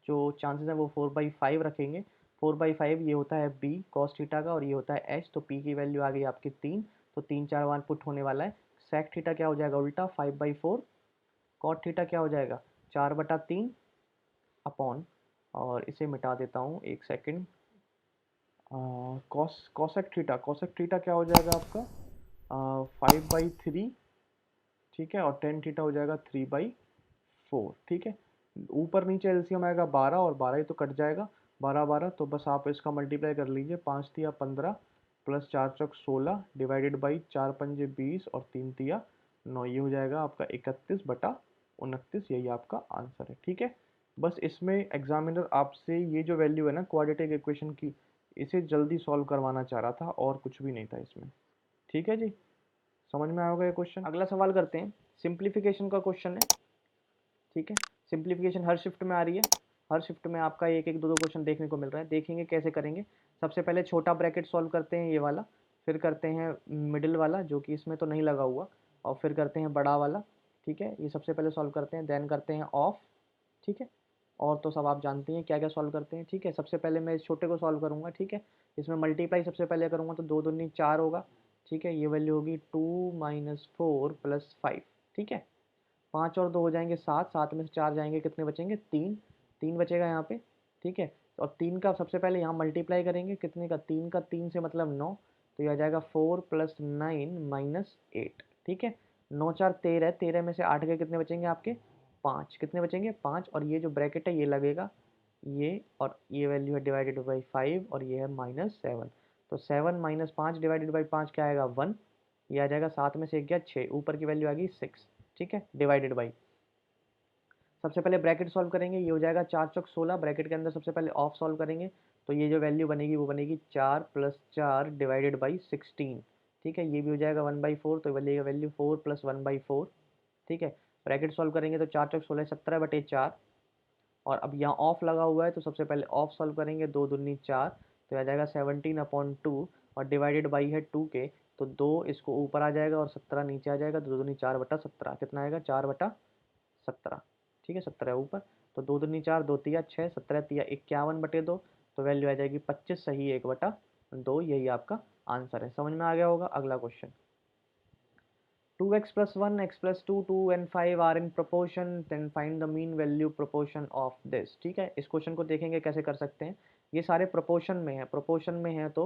जो चांसेस है वो 4/5 रखेंगे। 4/5 ये होता है b कॉस थीटा का और ये होता है h, तो p की वैल्यू आ गई आपकी 3। तो 3 4 वन पुट होने वाला है। सेक थीटा क्या हो जाएगा उल्टा 5/4। कॉट थीटा क्या हो जाएगा 4/3 अपॉन, और इसे मिटा देता हूँ एक सेकेंड। कॉसेक थीटा क्या हो जाएगा आपका 5/3, ठीक है, और टेन थीटा हो जाएगा 3/4, ठीक है। ऊपर नीचे एलसीएम आएगा 12 और 12 ही तो कट जाएगा, 12 12, तो बस आप इसका मल्टीप्लाई कर लीजिए, 5 तिया 15 प्लस 4 चौक 16 डिवाइडेड बाई 4 पंजे 20 और 3 तिया 9, ये हो जाएगा आपका 31/29, यही आपका आंसर है, ठीक है। बस इसमें एग्जामिनर आपसे ये जो वैल्यू है ना क्वाड्रेटिक इक्वेशन की, इसे जल्दी सॉल्व करवाना चाह रहा था और कुछ भी नहीं था इसमें, ठीक है जी। समझ में आएगा ये क्वेश्चन। अगला सवाल करते हैं, सिंप्लीफिकेशन का क्वेश्चन है, ठीक है। सिंप्लीफिकेशन हर शिफ्ट में आ रही है, हर शिफ्ट में आपका एक एक दो दो क्वेश्चन देखने को मिल रहा है। देखेंगे कैसे करेंगे। सबसे पहले छोटा ब्रैकेट सॉल्व करते हैं ये वाला, फिर करते हैं मिडिल वाला जो कि इसमें तो नहीं लगा हुआ, और फिर करते हैं बड़ा वाला, ठीक है। ये सबसे पहले सॉल्व करते हैं, देन करते हैं ऑफ, ठीक है। और तो सब आप जानते हैं क्या क्या सॉल्व करते हैं, ठीक है। सबसे पहले मैं इस छोटे को सॉल्व करूँगा, ठीक है। इसमें मल्टीप्लाई सबसे पहले करूँगा तो 2 दूनी 4 होगा, ठीक है। ये वैल्यू होगी 2 - 4 + 5, ठीक है। 5 और 2 हो जाएंगे 7, 7 में से 4 जाएंगे, कितने बचेंगे 3, 3 बचेगा यहाँ पे, ठीक है। और 3 का सबसे पहले यहाँ मल्टीप्लाई करेंगे, कितने का 3 का 3 से मतलब 9, तो ये आ जाएगा 4 + 9 - 8, ठीक है। 9 4 13, 13 में से 8 के कितने बचेंगे आपके 5, कितने बचेंगे 5, और ये जो ब्रैकेट है ये लगेगा ये, और ये वैल्यू है डिवाइडेड बाई 5 और ये है -7, तो 7 - 5 डिवाइडेड बाई 5 क्या आएगा 1, ये आ जाएगा 7 में से 1 गया 6, ऊपर की वैल्यू आ गई 6, ठीक है, डिवाइडेड बाई। सबसे पहले ब्रैकेट सॉल्व करेंगे, ये हो जाएगा 4 चौक 16, ब्रैकेट के अंदर सबसे पहले ऑफ सॉल्व करेंगे, तो ये जो वैल्यू बनेगी वो बनेगी 4 + 4 डिवाइडेड बाई 16, ठीक है। ये भी हो जाएगा 1/4, तो बनेगा वैल्यू 4 + 1/4, ठीक है। ब्रैकेट सॉल्व करेंगे तो 4 चौक 16 17/4, और अब यहाँ ऑफ लगा हुआ है तो सबसे पहले ऑफ सॉल्व करेंगे, 2 दूनी 4, तो आ जाएगा 17/2, और डिवाइडेड बाई है 2 के, तो 2 इसको ऊपर आ जाएगा और 17 नीचे आ जाएगा, 2 दूनी 4/17, कितना आएगा 4/17, ठीक है। 17 ऊपर, तो 2 दूनी 4, 2 तिया 6, 17 तिया 51/2, तो वैल्यू आ जाएगी 25, सही 1/2, यही आपका आंसर है। समझ में आ गया होगा। अगला question, 2x + 1, x + 2, 2 and 5 are in proportion, then find the mean value proportion of this, ठीक है। इस क्वेश्चन को देखेंगे कैसे कर सकते हैं। ये सारे प्रोपोर्शन में है, प्रोपोर्शन में है तो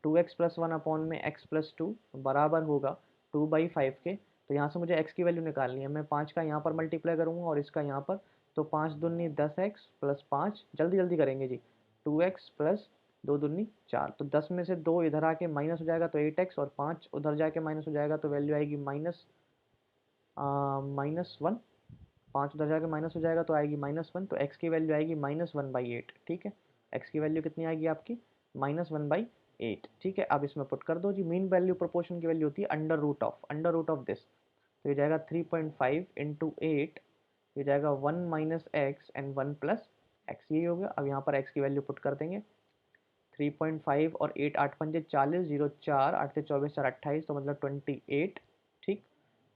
2x + 1 अपॉन में x + 2 बराबर होगा 2/5 के। तो यहाँ से मुझे x की वैल्यू निकालनी है, मैं 5 का यहाँ पर मल्टीप्लाई करूँगा और इसका यहाँ पर, तो 5 दूनी 10x + 5, जल्दी जल्दी करेंगे जी, 2x + 2 दूनी 4, तो 10 में से 2 इधर आके माइनस हो जाएगा तो 8x, और 5 उधर जाके माइनस हो जाएगा तो वैल्यू आएगी -1, 5 उधर जाके माइनस हो जाएगा तो आएगी -1, तो x की वैल्यू आएगी -1/8, ठीक है। x की वैल्यू कितनी आएगी आपकी -1/8, ठीक है। अब इसमें पुट कर दो जी, मीन वैल्यू प्रोपोर्शन की वैल्यू होती है अंडर रूट ऑफ दिस, तो ये जाएगा 3.5 × 8, ये जाएगा 1 - x एंड 1 + x, यही हो गया। अब यहाँ पर x की वैल्यू पुट कर देंगे, 3.5 और 8, 8 पंजे 40, 0 4, 8 से 24 4 28, तो मतलब 28, ठीक।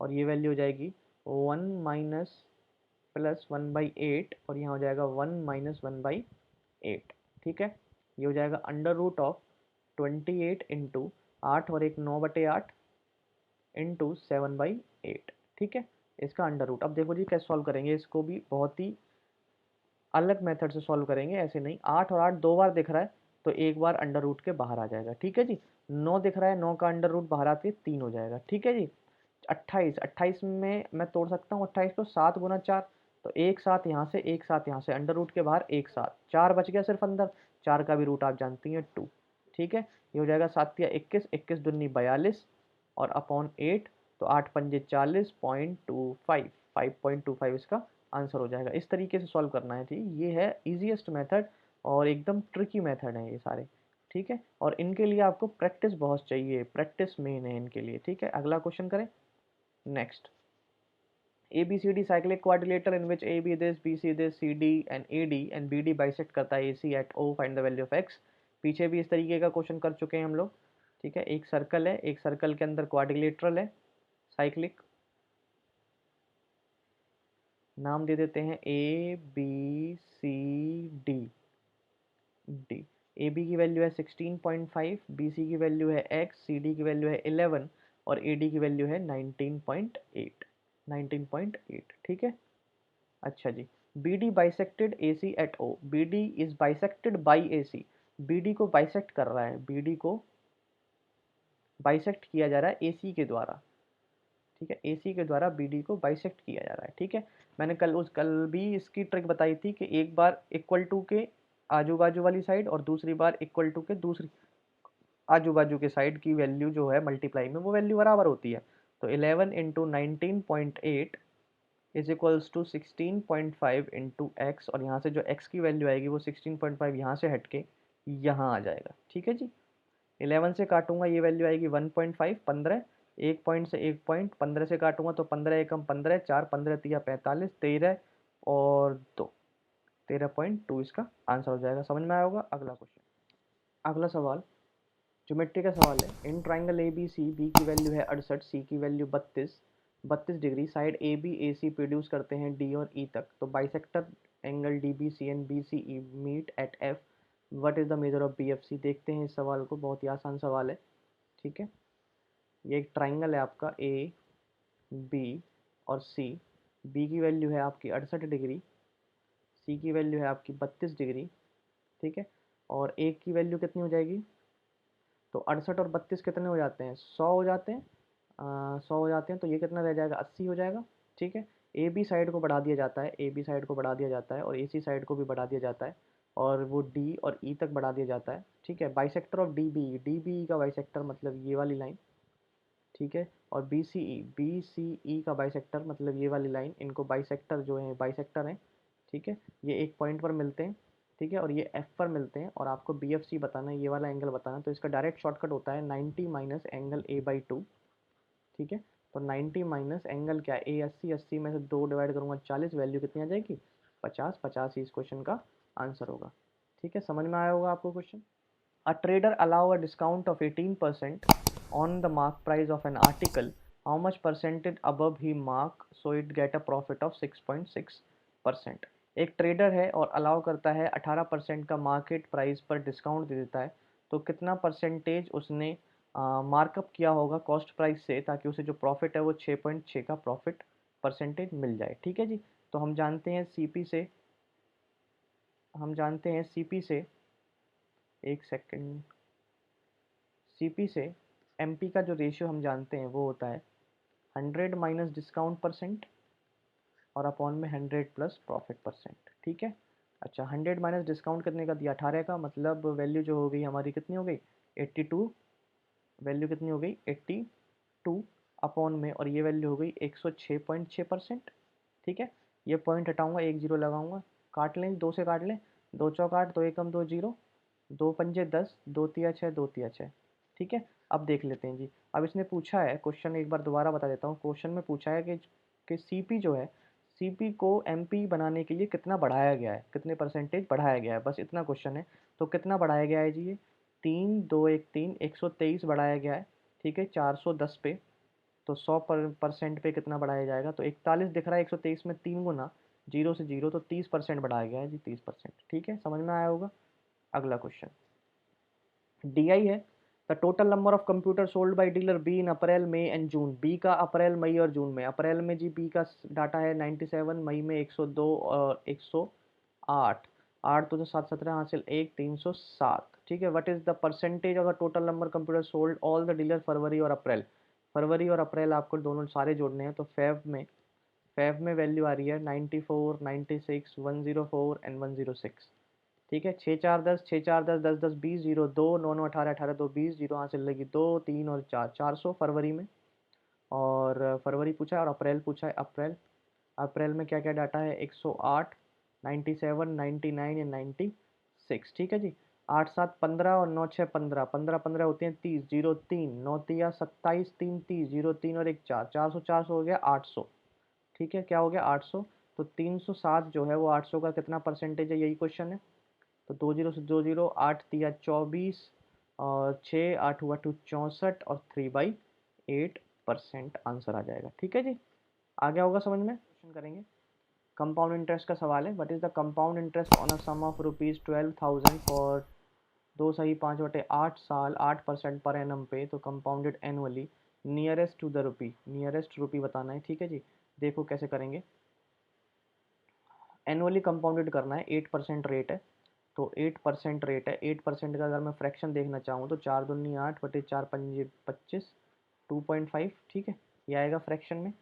और ये वैल्यू हो जाएगी 1 माइनस प्लस 1/8, और यहाँ हो जाएगा 1 - 1/8, ठीक है। ये हो जाएगा √28 इंटू 8 और 1 9/8 इंटू 7/8, ठीक है। इसका अंडर रूट, अब देखो जी कैसे सॉल्व करेंगे इसको भी, बहुत ही अलग मेथड से सॉल्व करेंगे, ऐसे नहीं। 8 और 8 दो बार दिख रहा है तो एक बार अंडर रूट के बाहर आ जाएगा, ठीक है जी। 9 दिख रहा है, 9 का अंडर रूट बाहर आते 3 हो जाएगा, ठीक है जी। 28, 28 में मैं तोड़ सकता हूँ 28 को, 7 × 4, तो एक साथ यहाँ से, एक साथ यहाँ से, अंडर रूट के बाहर एक साथ, 4 बच गया सिर्फ अंदर, 4 का भी रूट आप जानती हैं 2, ठीक है। ये हो जाएगा 7 या 21, 21 दूनी 42 और अपॉन 8, तो 8 पंजे 40.25, 5.25 इसका आंसर हो जाएगा। इस तरीके से सॉल्व करना है, ठीक, ये है इजीएस्ट मेथड और एकदम ट्रिकी मेथड है ये सारे, ठीक है। और इनके लिए आपको प्रैक्टिस बहुत चाहिए, प्रैक्टिस मेन है इनके लिए, ठीक है। अगला क्वेश्चन करें, next ABCD cyclic quadrilateral in which AB this, BC this, CD and AD and BD bisect करता है AC at O, find the value of X। पीछे भी इस तरीके का क्वेश्चन कर चुके हैं हम लोग, ठीक है। एक सर्कल है, एक सर्कल के अंदर क्वाड्रिलेटरल है, साइक्लिक, नाम दे देते हैं ABCD। डी, ए बी की वैल्यू है 16.5, बी सी की वैल्यू है x, सी डी की वैल्यू है 11 और ए डी की वैल्यू है 19.8, 19.8, ठीक है। अच्छा जी, B D bisected A C at O, B D is bisected by A C, B D को बाइसेक्ट कर रहा है, बी डी को बाइसेक्ट किया जा रहा है ए सी के द्वारा, ठीक है। ए सी के द्वारा बी डी को बाइसेक्ट किया जा रहा है, ठीक है। मैंने कल भी इसकी ट्रिक बताई थी कि एक बार इक्वल टू के आजू बाजू वाली साइड और दूसरी बार इक्वल टू के दूसरी आजू बाजू के साइड की वैल्यू जो है मल्टीप्लाई में वो वैल्यू बराबर होती है। तो 11 into 19.8 is equals to 16.5 into x, और यहाँ से जो एक्स की वैल्यू आएगी वो 16.5 यहाँ से हट के यहाँ आ जाएगा, ठीक है जी। 11 से काटूंगा ये वैल्यू आएगी 1.5, 15, एक पॉइंट से एक पॉइंट, 15 से काटूंगा तो 15 एकम 15, 4 15 तिया 45, 13 और 2, 13.2 इसका आंसर हो जाएगा। समझ में आया होगा। अगला क्वेश्चन, अगला सवाल ज्योमेट्री का सवाल है। In triangle A B C, B की वैल्यू है 68, सी की value 32 degree, side A B A C produce करते हैं डी और ई तक, तो bisector angle D B C and B C E meet at F, what is the measure of B F C. देखते हैं इस सवाल को, बहुत ही आसान सवाल है, ठीक है। ये एक ट्राइंगल है आपका ए बी और सी, बी की वैल्यू है आपकी 68 डिग्री, सी की वैल्यू है आपकी 32 डिग्री, ठीक है। और ए की वैल्यू कितनी हो जाएगी, तो 68 और 32 कितने हो जाते हैं, 100 हो जाते हैं, 100 हो जाते हैं, तो ये कितना रह जाएगा, 80 हो जाएगा, ठीक है। ए बी साइड को बढ़ा दिया जाता है, ए बी साइड को बढ़ा दिया जाता है और ए सी साइड को भी बढ़ा दिया जाता है, और वो डी और ई तक बढ़ा दिया जाता है, ठीक है। Bisector of D B E का बाइसेक्टर मतलब ये वाली लाइन, ठीक है। और बी सी ई का बाइसेक्टर मतलब ये वाली लाइन, इनको बाइसेक्टर जो है बाइसेक्टर हैं, ठीक है। ये एक पॉइंट पर मिलते हैं, ठीक है, और ये एफ पर मिलते हैं, और आपको बी एफ सी बताना है, ये वाला एंगल बताना है। तो इसका डायरेक्ट शॉर्टकट होता है 90 माइनस एंगल ए बाई 2, ठीक है। तो 90 माइनस एंगल क्या है, ए 80, 80 में से 2 डिवाइड करूँगा 40, वैल्यू कितनी आ जाएगी 50, 50 ही इस क्वेश्चन का आंसर होगा, ठीक है। समझ में आया होगा आपको question. A trader allow a discount of 18% on the mark price of an article. How much percentage above he mark so it get a profit of 6.6%? एक ट्रेडर है और अलाउ करता है 18% का मार्केट प्राइस पर डिस्काउंट दे देता है, तो कितना परसेंटेज उसने मार्कअप किया होगा कॉस्ट प्राइस से, ताकि उसे जो प्रॉफिट है वो 6.6 का प्रॉफिट परसेंटेज मिल जाए, ठीक है जी। तो हम जानते हैं सीपी से, हम जानते हैं सीपी से, एक सेकंड, सीपी से एमपी का जो रेशियो हम जानते हैं वो होता है 100 माइनस डिस्काउंट परसेंट और अपॉन में 100 प्लस प्रॉफिट परसेंट, ठीक है। अच्छा, 100 माइनस डिस्काउंट कितने का दिया, 18 का, मतलब वैल्यू जो हो गई हमारी कितनी हो गई 82, वैल्यू कितनी हो गई 82 अपॉन में, और ये वैल्यू हो गई 106.6%, ठीक है। ये पॉइंट हटाऊंगा, एक जीरो लगाऊंगा, काट लें, दो से काट लें, दो चौकाट, दो एकम दो जीरो, दो पंजे 10, दो तिया 6, दो तिया 6, ठीक है। अब देख लेते हैं जी। अब इसने पूछा है क्वेश्चन, एक बार दोबारा बता देता हूँ। क्वेश्चन में पूछा है कि सीपी जो है, सीपी को एमपी बनाने के लिए कितना बढ़ाया गया है, कितने परसेंटेज बढ़ाया गया है, बस इतना क्वेश्चन है। तो कितना बढ़ाया गया है जी, ये 3 2 1 3, 123 बढ़ाया गया है, ठीक है, 410 पे। तो 100% पे कितना बढ़ाया जाएगा, तो 41 दिख रहा है 123 में, 3 गुना, जीरो से जीरो, तो 30% बढ़ाया गया है जी, 30%, ठीक है। समझ में आया होगा। अगला क्वेश्चन DI है। The total number of computer sold by dealer B in April May and June, B का अप्रैल मई और जून में, अप्रैल में जी बी का डाटा है 97, मई में 102 और 108, 8 तो 7 17 हासिल 1, 307, ठीक है। What is the percentage of the total number computer sold all the dealer February और अप्रैल, फरवरी और अप्रैल आपको दोनों सारे जोड़ने हैं। तो फेब में वैल्यू आ रही है 94, 96, 104 एंड 106, ठीक है। 6 4 10, 6 4 10, 10 10 20, जीरो 2 9 9 18 18 2 20, जीरो यहाँ से लगी 2 3 और 4, 400 फरवरी में, और फरवरी पूछा है, और अप्रैल पूछा है। अप्रैल, अप्रैल में क्या क्या डाटा है, 108, 97, 99 या 96, ठीक है जी। 8 7 15 और 9 6 15, 15 15 होते हैं 30, जीरो 3, 9 तिया 27, 3 30, जीरो 3 और एक 4, 400 400 हो गया 800, ठीक है, क्या हो गया 800। तो 307 जो है वो 800 का कितना परसेंटेज है, यही क्वेश्चन है। तो 2 जीरो से 2 जीरो, 8 तिया 24 और 6 8 हुआ 64 और 3/8% आंसर आ जाएगा। ठीक है जी, आ गया होगा समझ में। क्वेश्चन करेंगे, कंपाउंड इंटरेस्ट का सवाल है। What is the compound interest on a sum of ₹12,000 for 2 सही 5/8 साल 8% पर एनम पे, तो compounded annually nearest to the rupee, nearest rupee बताना है। ठीक है जी, देखो कैसे करेंगे। एनुअली कंपाउंडेड करना है, 8% रेट है, तो 8% रेट है। 8% का अगर मैं फ्रैक्शन देखना चाहूँ तो 4 दूनी 8 बटे 4 पंजे 25, 2.5। ठीक है, ये आएगा फ्रैक्शन में।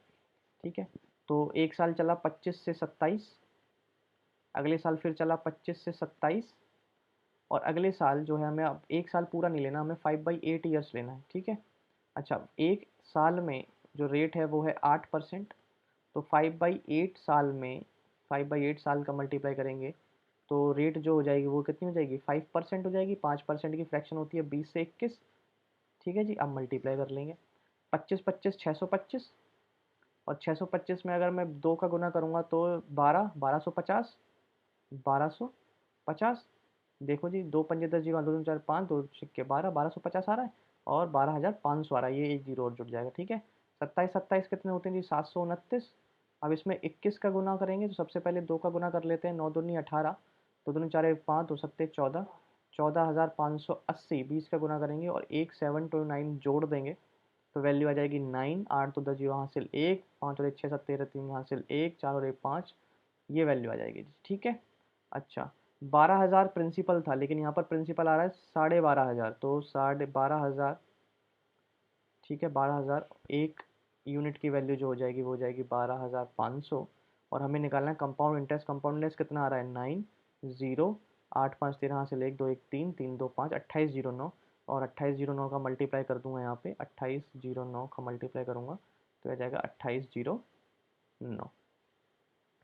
ठीक है, तो एक साल चला 25 से 27, अगले साल फिर चला 25 से 27, और अगले साल जो है हमें, अब एक साल पूरा नहीं लेना, हमें 5/8 ईयर्स लेना है। ठीक है, अच्छा एक साल में जो रेट है वो है 8%, तो 5/8 साल का मल्टीप्लाई करेंगे तो रेट जो हो जाएगी वो कितनी हो जाएगी, 5% हो जाएगी। 5% की फ्रैक्शन होती है 20 से 21। ठीक है जी, अब मल्टीप्लाई कर लेंगे। 25 25 625, और 625 में अगर मैं 2 का गुना करूँगा तो 12 1250, 1250। देखो जी, 2 पंजे 10 जीरो, 2 दूनी 4 5, 2 सिक्के 12, 1250 आ रहा है, और 12,500 आ रहा है, ये एक जीरो और जुड़ जाएगा। ठीक है, 27 27 कितने होते हैं जी, 729। अब इसमें 21 का गुना करेंगे तो सबसे पहले 2 का गुना कर लेते हैं, 9 दूनी 18, 2 दूनी 4 5, 2 सत्ते 14, 14,580। 20 का गुना करेंगे और एक 729 जोड़ देंगे तो वैल्यू आ जाएगी 9। 8 2 10 जीरो हासिल 1, 5 और 1 6 7 13 3 हासिल 1, 4 और 1 5, ये वैल्यू आ जाएगी जी। ठीक है, अच्छा 12,000 प्रिंसिपल था, लेकिन यहाँ पर प्रिंसिपल आ रहा है 12,500, तो 12,500। ठीक है, 12,000 एक यूनिट की वैल्यू जो हो जाएगी वो हो जाएगी 12,500। और हमें निकालना है कंपाउंड इंटरेस्ट। कंपाउंड इंटरेस्ट कितना आ रहा है, 9 0, 8 5 13 हासिल 1 2 1 3 3 2 5, 2809। और 2809 का मल्टीप्लाई कर दूंगा यहाँ पे, 2809 का मल्टीप्लाई करूँगा तो आ जाएगा 2809।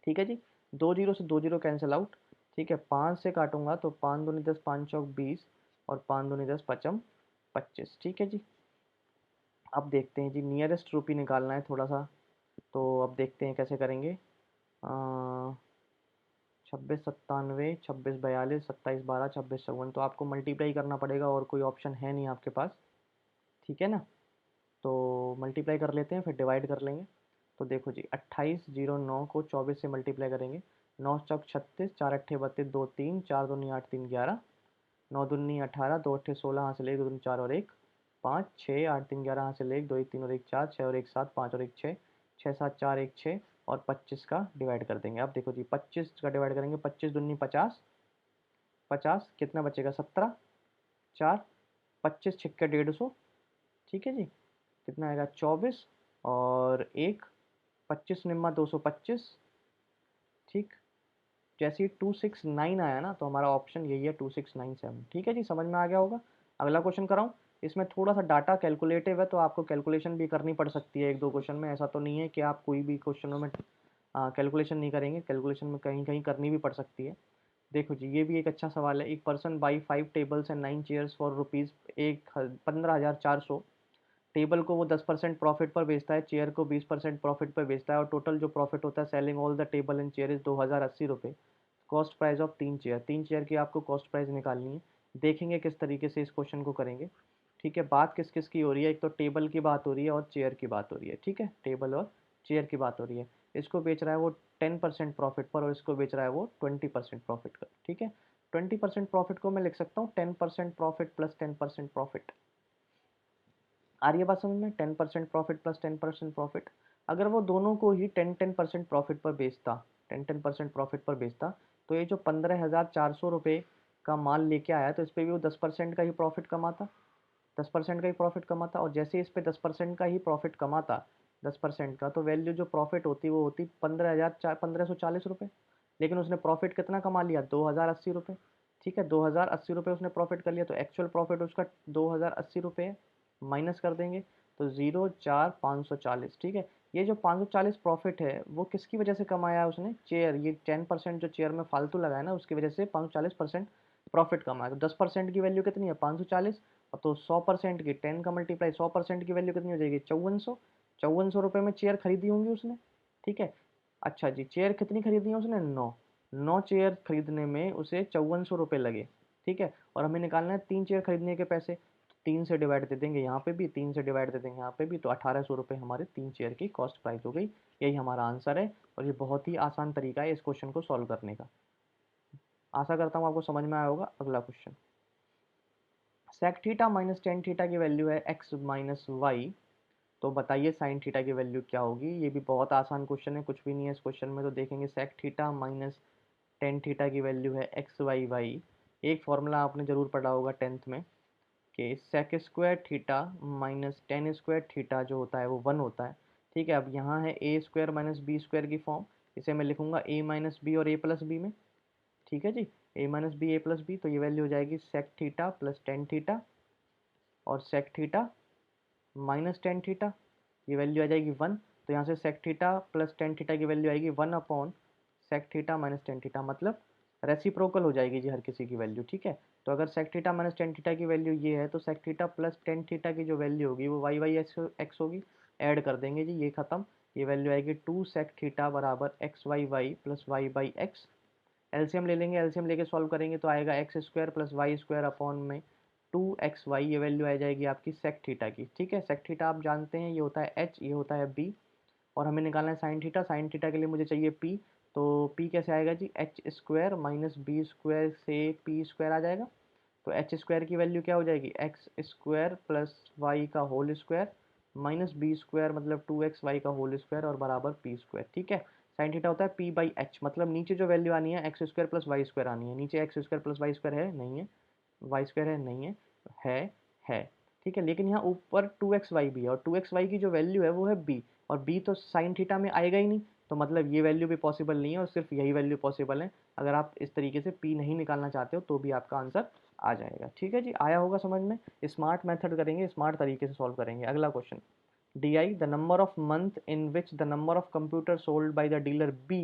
ठीक है जी, 2 जीरो से 2 जीरो कैंसिल आउट। ठीक है, 5 से काटूंगा तो 5 दूनी 10, 5 चौक 20, और 5 दूनी 10 पचम 25। ठीक है जी, अब देखते हैं जी, नियरेस्ट रुपी निकालना है थोड़ा सा, तो अब देखते हैं कैसे करेंगे। 26 97, 26 42, 27 12, 26 54, तो आपको मल्टीप्लाई करना पड़ेगा और कोई ऑप्शन है नहीं आपके पास। ठीक है ना, तो मल्टीप्लाई कर लेते हैं फिर डिवाइड कर लेंगे। तो देखो जी, 2809 को 24 से मल्टीप्लाई करेंगे, 9 चौक 36, 4 अट्ठे 32, 2 3, 4 दूनी 8 3 11, 9 दूनी 18, 2 अट्ठे 16 हासिल 1, 2 दूनी 4 और 1 5, 6 8 3 11 हासिल 1 2 1 3 और 1 4, 6 और 1 7, 5 और 1 6, 6 7 4 1 6, और 25 का डिवाइड कर देंगे। अब देखो जी, 25 का डिवाइड करेंगे, 25 दूनी 50, 50 कितना बचेगा 17, 4, 25 छिक्के 150। ठीक है जी, कितना आएगा 24, और एक 25 निम्मा 225। ठीक, जैसे ही 269 आया ना तो हमारा ऑप्शन यही है, 2697। ठीक है जी, समझ में आ गया होगा। अगला क्वेश्चन कराऊँ। इसमें थोड़ा सा डाटा कैलकुलेटिव है, तो आपको कैलकुलेशन भी करनी पड़ सकती है एक दो क्वेश्चन में। ऐसा तो नहीं है कि आप कोई भी क्वेश्चनों में कैलकुलेशन नहीं करेंगे, कैलकुलेशन में कहीं कहीं करनी भी पड़ सकती है। देखो जी, ये भी एक अच्छा सवाल है। एक person by 5 tables and 9 chairs for rupees 15,400। Table को वो 10% प्रॉफिट पर बेचता है, चेयर को 20% प्रॉफिट पर बेचता है, और टोटल जो प्रॉफिट होता है selling all the table and chair is 2,080 रुपये। Cost price of 3 chair, 3 chair की आपको कॉस्ट प्राइस निकालनी है। देखेंगे किस तरीके से इस क्वेश्चन को करेंगे। ठीक है, बात किस किस की हो रही है, एक तो टेबल की बात हो रही है और चेयर की बात हो रही है। ठीक है, टेबल और चेयर की बात हो रही है। इसको बेच रहा है वो 10% प्रॉफिट पर, और इसको बेच रहा है वो 20% प्रॉफिट पर। ठीक है, 20% प्रॉफिट को मैं लिख सकता हूँ 10% प्रॉफिट प्लस 10% प्रॉफिट। आ रही है बात समझ में, 10% प्रॉफिट प्लस 10% प्रॉफिट। अगर वो दोनों को ही 10% प्रॉफिट पर बेचता, 10% प्रॉफिट पर बेचता, तो ये जो 15,400 रुपये का माल लेके आया, तो इस पर भी वो 10% का ही प्रॉफिट कमाता, 10% का ही प्रॉफिट कमाता। और जैसे इस पे 10% का ही प्रॉफिट कमाता, 10% का, तो वैल्यू जो प्रॉफिट होती वो होती 15,140 रुपये। लेकिन उसने प्रॉफिट कितना कमा लिया, 2,080 रुपये। ठीक है, 2,080 रुपये उसने प्रॉफिट कर लिया, तो एक्चुअल प्रॉफिट उसका 2,080 रुपये है। माइनस कर देंगे तो 0 4 540। ठीक है, ये जो 540 प्रॉफिट है वो किसकी वजह से कमाया है उसने, चेयर, ये 10% जो चेयर में फालतू लगाया ना उसकी वजह से 540% प्रॉफिट कमाया। तो 10% की वैल्यू कितनी है 540, तो 100% की 10 का मल्टीप्लाई 100% की वैल्यू कितनी हो जाएगी 5400। 5400 रुपये में चेयर खरीदी होंगी उसने। ठीक है, अच्छा जी, चेयर कितनी खरीदी है उसने? 9। 9 चेयर खरीदने में उसे 5400 रुपये लगे, ठीक है। और हमें निकालना है 3 चेयर खरीदने के पैसे। 3 से डिवाइड दे देंगे यहाँ पे भी, 3 से डिवाइड दे देंगे यहाँ पे भी, तो 1800 रुपये हमारे 3 चेयर की कॉस्ट प्राइस हो गई। यही हमारा आंसर है। और ये बहुत ही आसान तरीका है इस क्वेश्चन को सॉल्व करने का। आशा करता हूँ आपको समझ में आया होगा। अगला question, sec theta minus tan theta की वैल्यू है एक्स माइनस वाई, तो बताइए साइन थीटा की वैल्यू क्या होगी। ये भी बहुत आसान क्वेश्चन है, कुछ भी नहीं है इस क्वेश्चन में। तो देखेंगे sec theta minus tan theta की वैल्यू है एक्स वाई वाई। एक फॉर्मूला आपने जरूर पढ़ा होगा टेंथ में कि sec square theta minus tan square theta जो होता है वो 1 होता है, ठीक है। अब यहाँ है ए स्क्वायर माइनस बी स्क्वायर की फॉर्म, इसे मैं लिखूंगा ए माइनस बी और ए प्लस बी में, ठीक है जी। A minus B A plus B, तो ये वैल्यू हो जाएगी sec theta plus tan theta और sec theta minus tan theta, ये वैल्यू आ जाएगी 1। तो यहाँ से sec theta plus tan theta की वैल्यू आएगी 1 upon sec theta minus tan theta, मतलब रेसिप्रोकल हो जाएगी जी हर किसी की वैल्यू, ठीक है। तो अगर sec theta minus tan theta की वैल्यू ये है, तो sec theta plus tan theta की जो वैल्यू होगी वो वाई वाई एक्स होगी। ऐड कर देंगे जी, ये खत्म। ये वैल्यू आएगी 2 सेक थीटा बराबर x y y plus y by x. LCM ले लेंगे, एलसीएम लेके सॉल्व करेंगे तो आएगा x square plus y square upon में 2xy, ये वैल्यू आ जाएगी आपकी सेक थीटा की, ठीक है। सेक थीटा आप जानते हैं ये होता है h, ये होता है b। और हमें निकालना है साइन थीटा। साइन थीटा के लिए मुझे चाहिए p, तो p कैसे आएगा जी? H square minus B square से p स्क्वायर आ जाएगा। तो एच स्क्वायर की वैल्यू क्या हो जाएगी? एक्स स्क्वायर प्लस वाई का whole square minus B square मतलब 2xy का होल स्क्वायर और बराबर पी स्क्वायर, ठीक है। साइन थीटा होता है p बाई एच, मतलब नीचे जो वैल्यू आनी है x square plus y square आनी है। नीचे x square plus y square है नहीं है, वाई स्क्वायर है नहीं है, है, ठीक है। लेकिन यहाँ ऊपर 2xy भी है और 2xy की जो वैल्यू है वो है b, और b तो साइन थीटा में आएगा ही नहीं, तो मतलब ये वैल्यू भी पॉसिबल नहीं है और सिर्फ यही वैल्यू पॉसिबल है। अगर आप इस तरीके से p नहीं निकालना चाहते हो तो भी आपका आंसर आ जाएगा, ठीक है जी। आया होगा समझ में। स्मार्ट मेथड करेंगे, स्मार्ट तरीके से सॉल्व करेंगे। अगला question, DI, the number of month in which the number of computer sold by the dealer B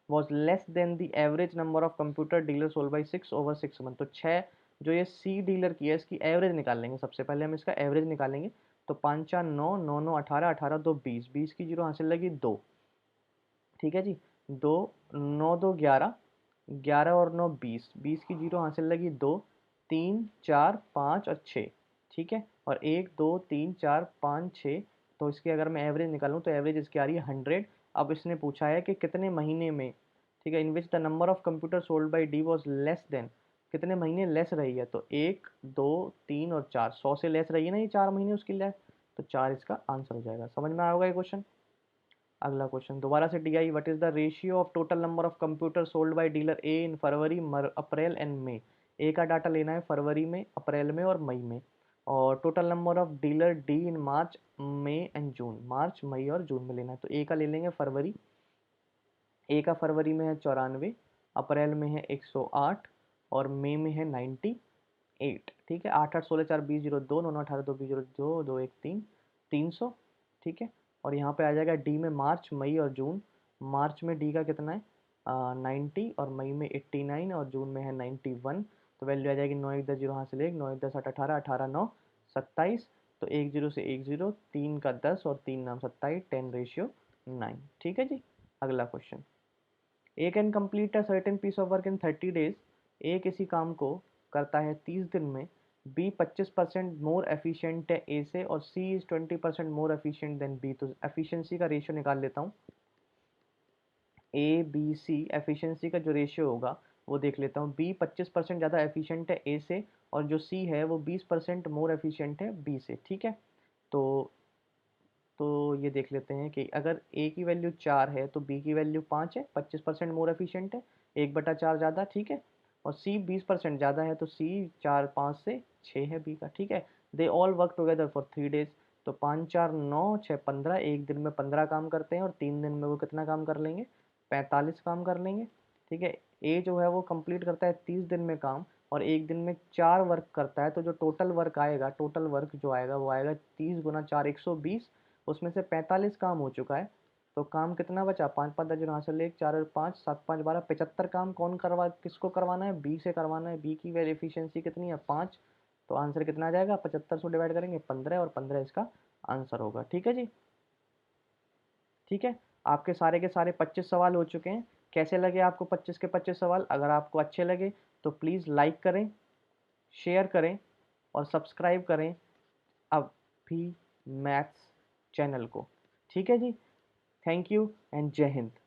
was less than the average number of computer dealer sold by 6/6 month। तो 6 जो ये C डीलर की है इसकी एवरेज निकाल लेंगे। सबसे पहले हम इसका एवरेज निकालेंगे। तो 5 4 9, 9 9 18, 18 2 20, 20 की जीरो हासिल लगी 2, ठीक है जी। 2 9 2 11, 11 और 9 20, 20 की जीरो हासिल लगी 2, 3 4 5 और 6, ठीक है। और 1 2 3 4 5 6, तो इसकी अगर मैं एवरेज निकालूँ तो एवरेज इसकी आ रही है 100। अब इसने पूछा है कि कितने महीने में, ठीक है, in which the number of computer sold by D was less than, कितने महीने लेस रही है। तो 1 2 3 और 4, 100 से लेस रही है ना ये 4 महीने उसकी लेस, तो 4 इसका आंसर हो जाएगा। समझ में आया होगा ये क्वेश्चन। अगला क्वेश्चन दोबारा से DI, what is the ratio of total number of computer sold by dealer A in February April and May. A का डाटा लेना है फरवरी में, अप्रैल में और मई में। और total number of dealer D in March May and June, मार्च मई और जून में लेना है। तो ए का ले लेंगे फरवरी। ए का फरवरी में है 94, अप्रैल में है 108 और मई में है 98, ठीक है। 8 8 16 4 20 0 2 9 9 18 2 20 0 2 2 1 3, 300, ठीक है। और यहाँ पे आ जाएगा डी में मार्च मई और जून। मार्च में डी का कितना है 90, और मई में 89 और जून में है 91। तो वैल्यू आ जाएगी 9 1 10 0 हासिल 1, 9 1 10 8 18, 18 9 27। तो 1 0 से 1 0, 3 का 10 और 3 नाम 27, 10/9, ठीक है जी। अगला question, A can complete a certain piece of work in 30 days. A किसी काम को करता है 30 दिन में। बी 25% मोर एफिशिएंट है ए से और C is 20% more efficient than B. तो एफिशिएंसी का रेशियो निकाल लेता हूँ। ए बी सी एफिशिएंसी का जो रेशियो होगा वो देख लेता हूँ। बी 25% ज़्यादा एफिशिएंट है ए से और जो सी है वो 20% मोर एफिशिएंट है बी से, ठीक है। तो ये देख लेते हैं कि अगर ए की वैल्यू 4 है तो बी की वैल्यू 5 है, 25% मोर एफिशिएंट है, 1/4 ज़्यादा, ठीक है। और सी 20% ज़्यादा है तो सी 4 5 से 6 है बी का, ठीक है। They all work together for 3 days. तो 5 4 9 6 15, एक दिन में 15 काम करते हैं और 3 दिन में वो कितना काम कर लेंगे? 45 काम कर लेंगे, ठीक है। ए जो है वो कंप्लीट करता है 30 दिन में काम और एक दिन में 4 वर्क करता है, तो जो टोटल वर्क आएगा, टोटल वर्क जो आएगा वो आएगा 30 गुना 4 120। उसमें से 45 काम हो चुका है, तो काम कितना बचा? 5 5 10 यहाँ से ले 4 और 5 7 5 12, 75 काम कौन करवा, किसको करवाना है? बी से करवाना है। बी की वैल्यू एफिशिएंसी कितनी है? 5। तो आंसर कितना आ जाएगा? 75 से डिवाइड करेंगे 15 और 15 इसका आंसर होगा, ठीक है जी। ठीक है। आपके सारे के सारे 25 सवाल हो चुके हैं। कैसे लगे आपको 25 के 25 सवाल? अगर आपको अच्छे लगे तो प्लीज़ लाइक करें, शेयर करें और सब्सक्राइब करें अभी मैथ्स चैनल को। ठीक है जी, थैंक यू एंड जय हिंद।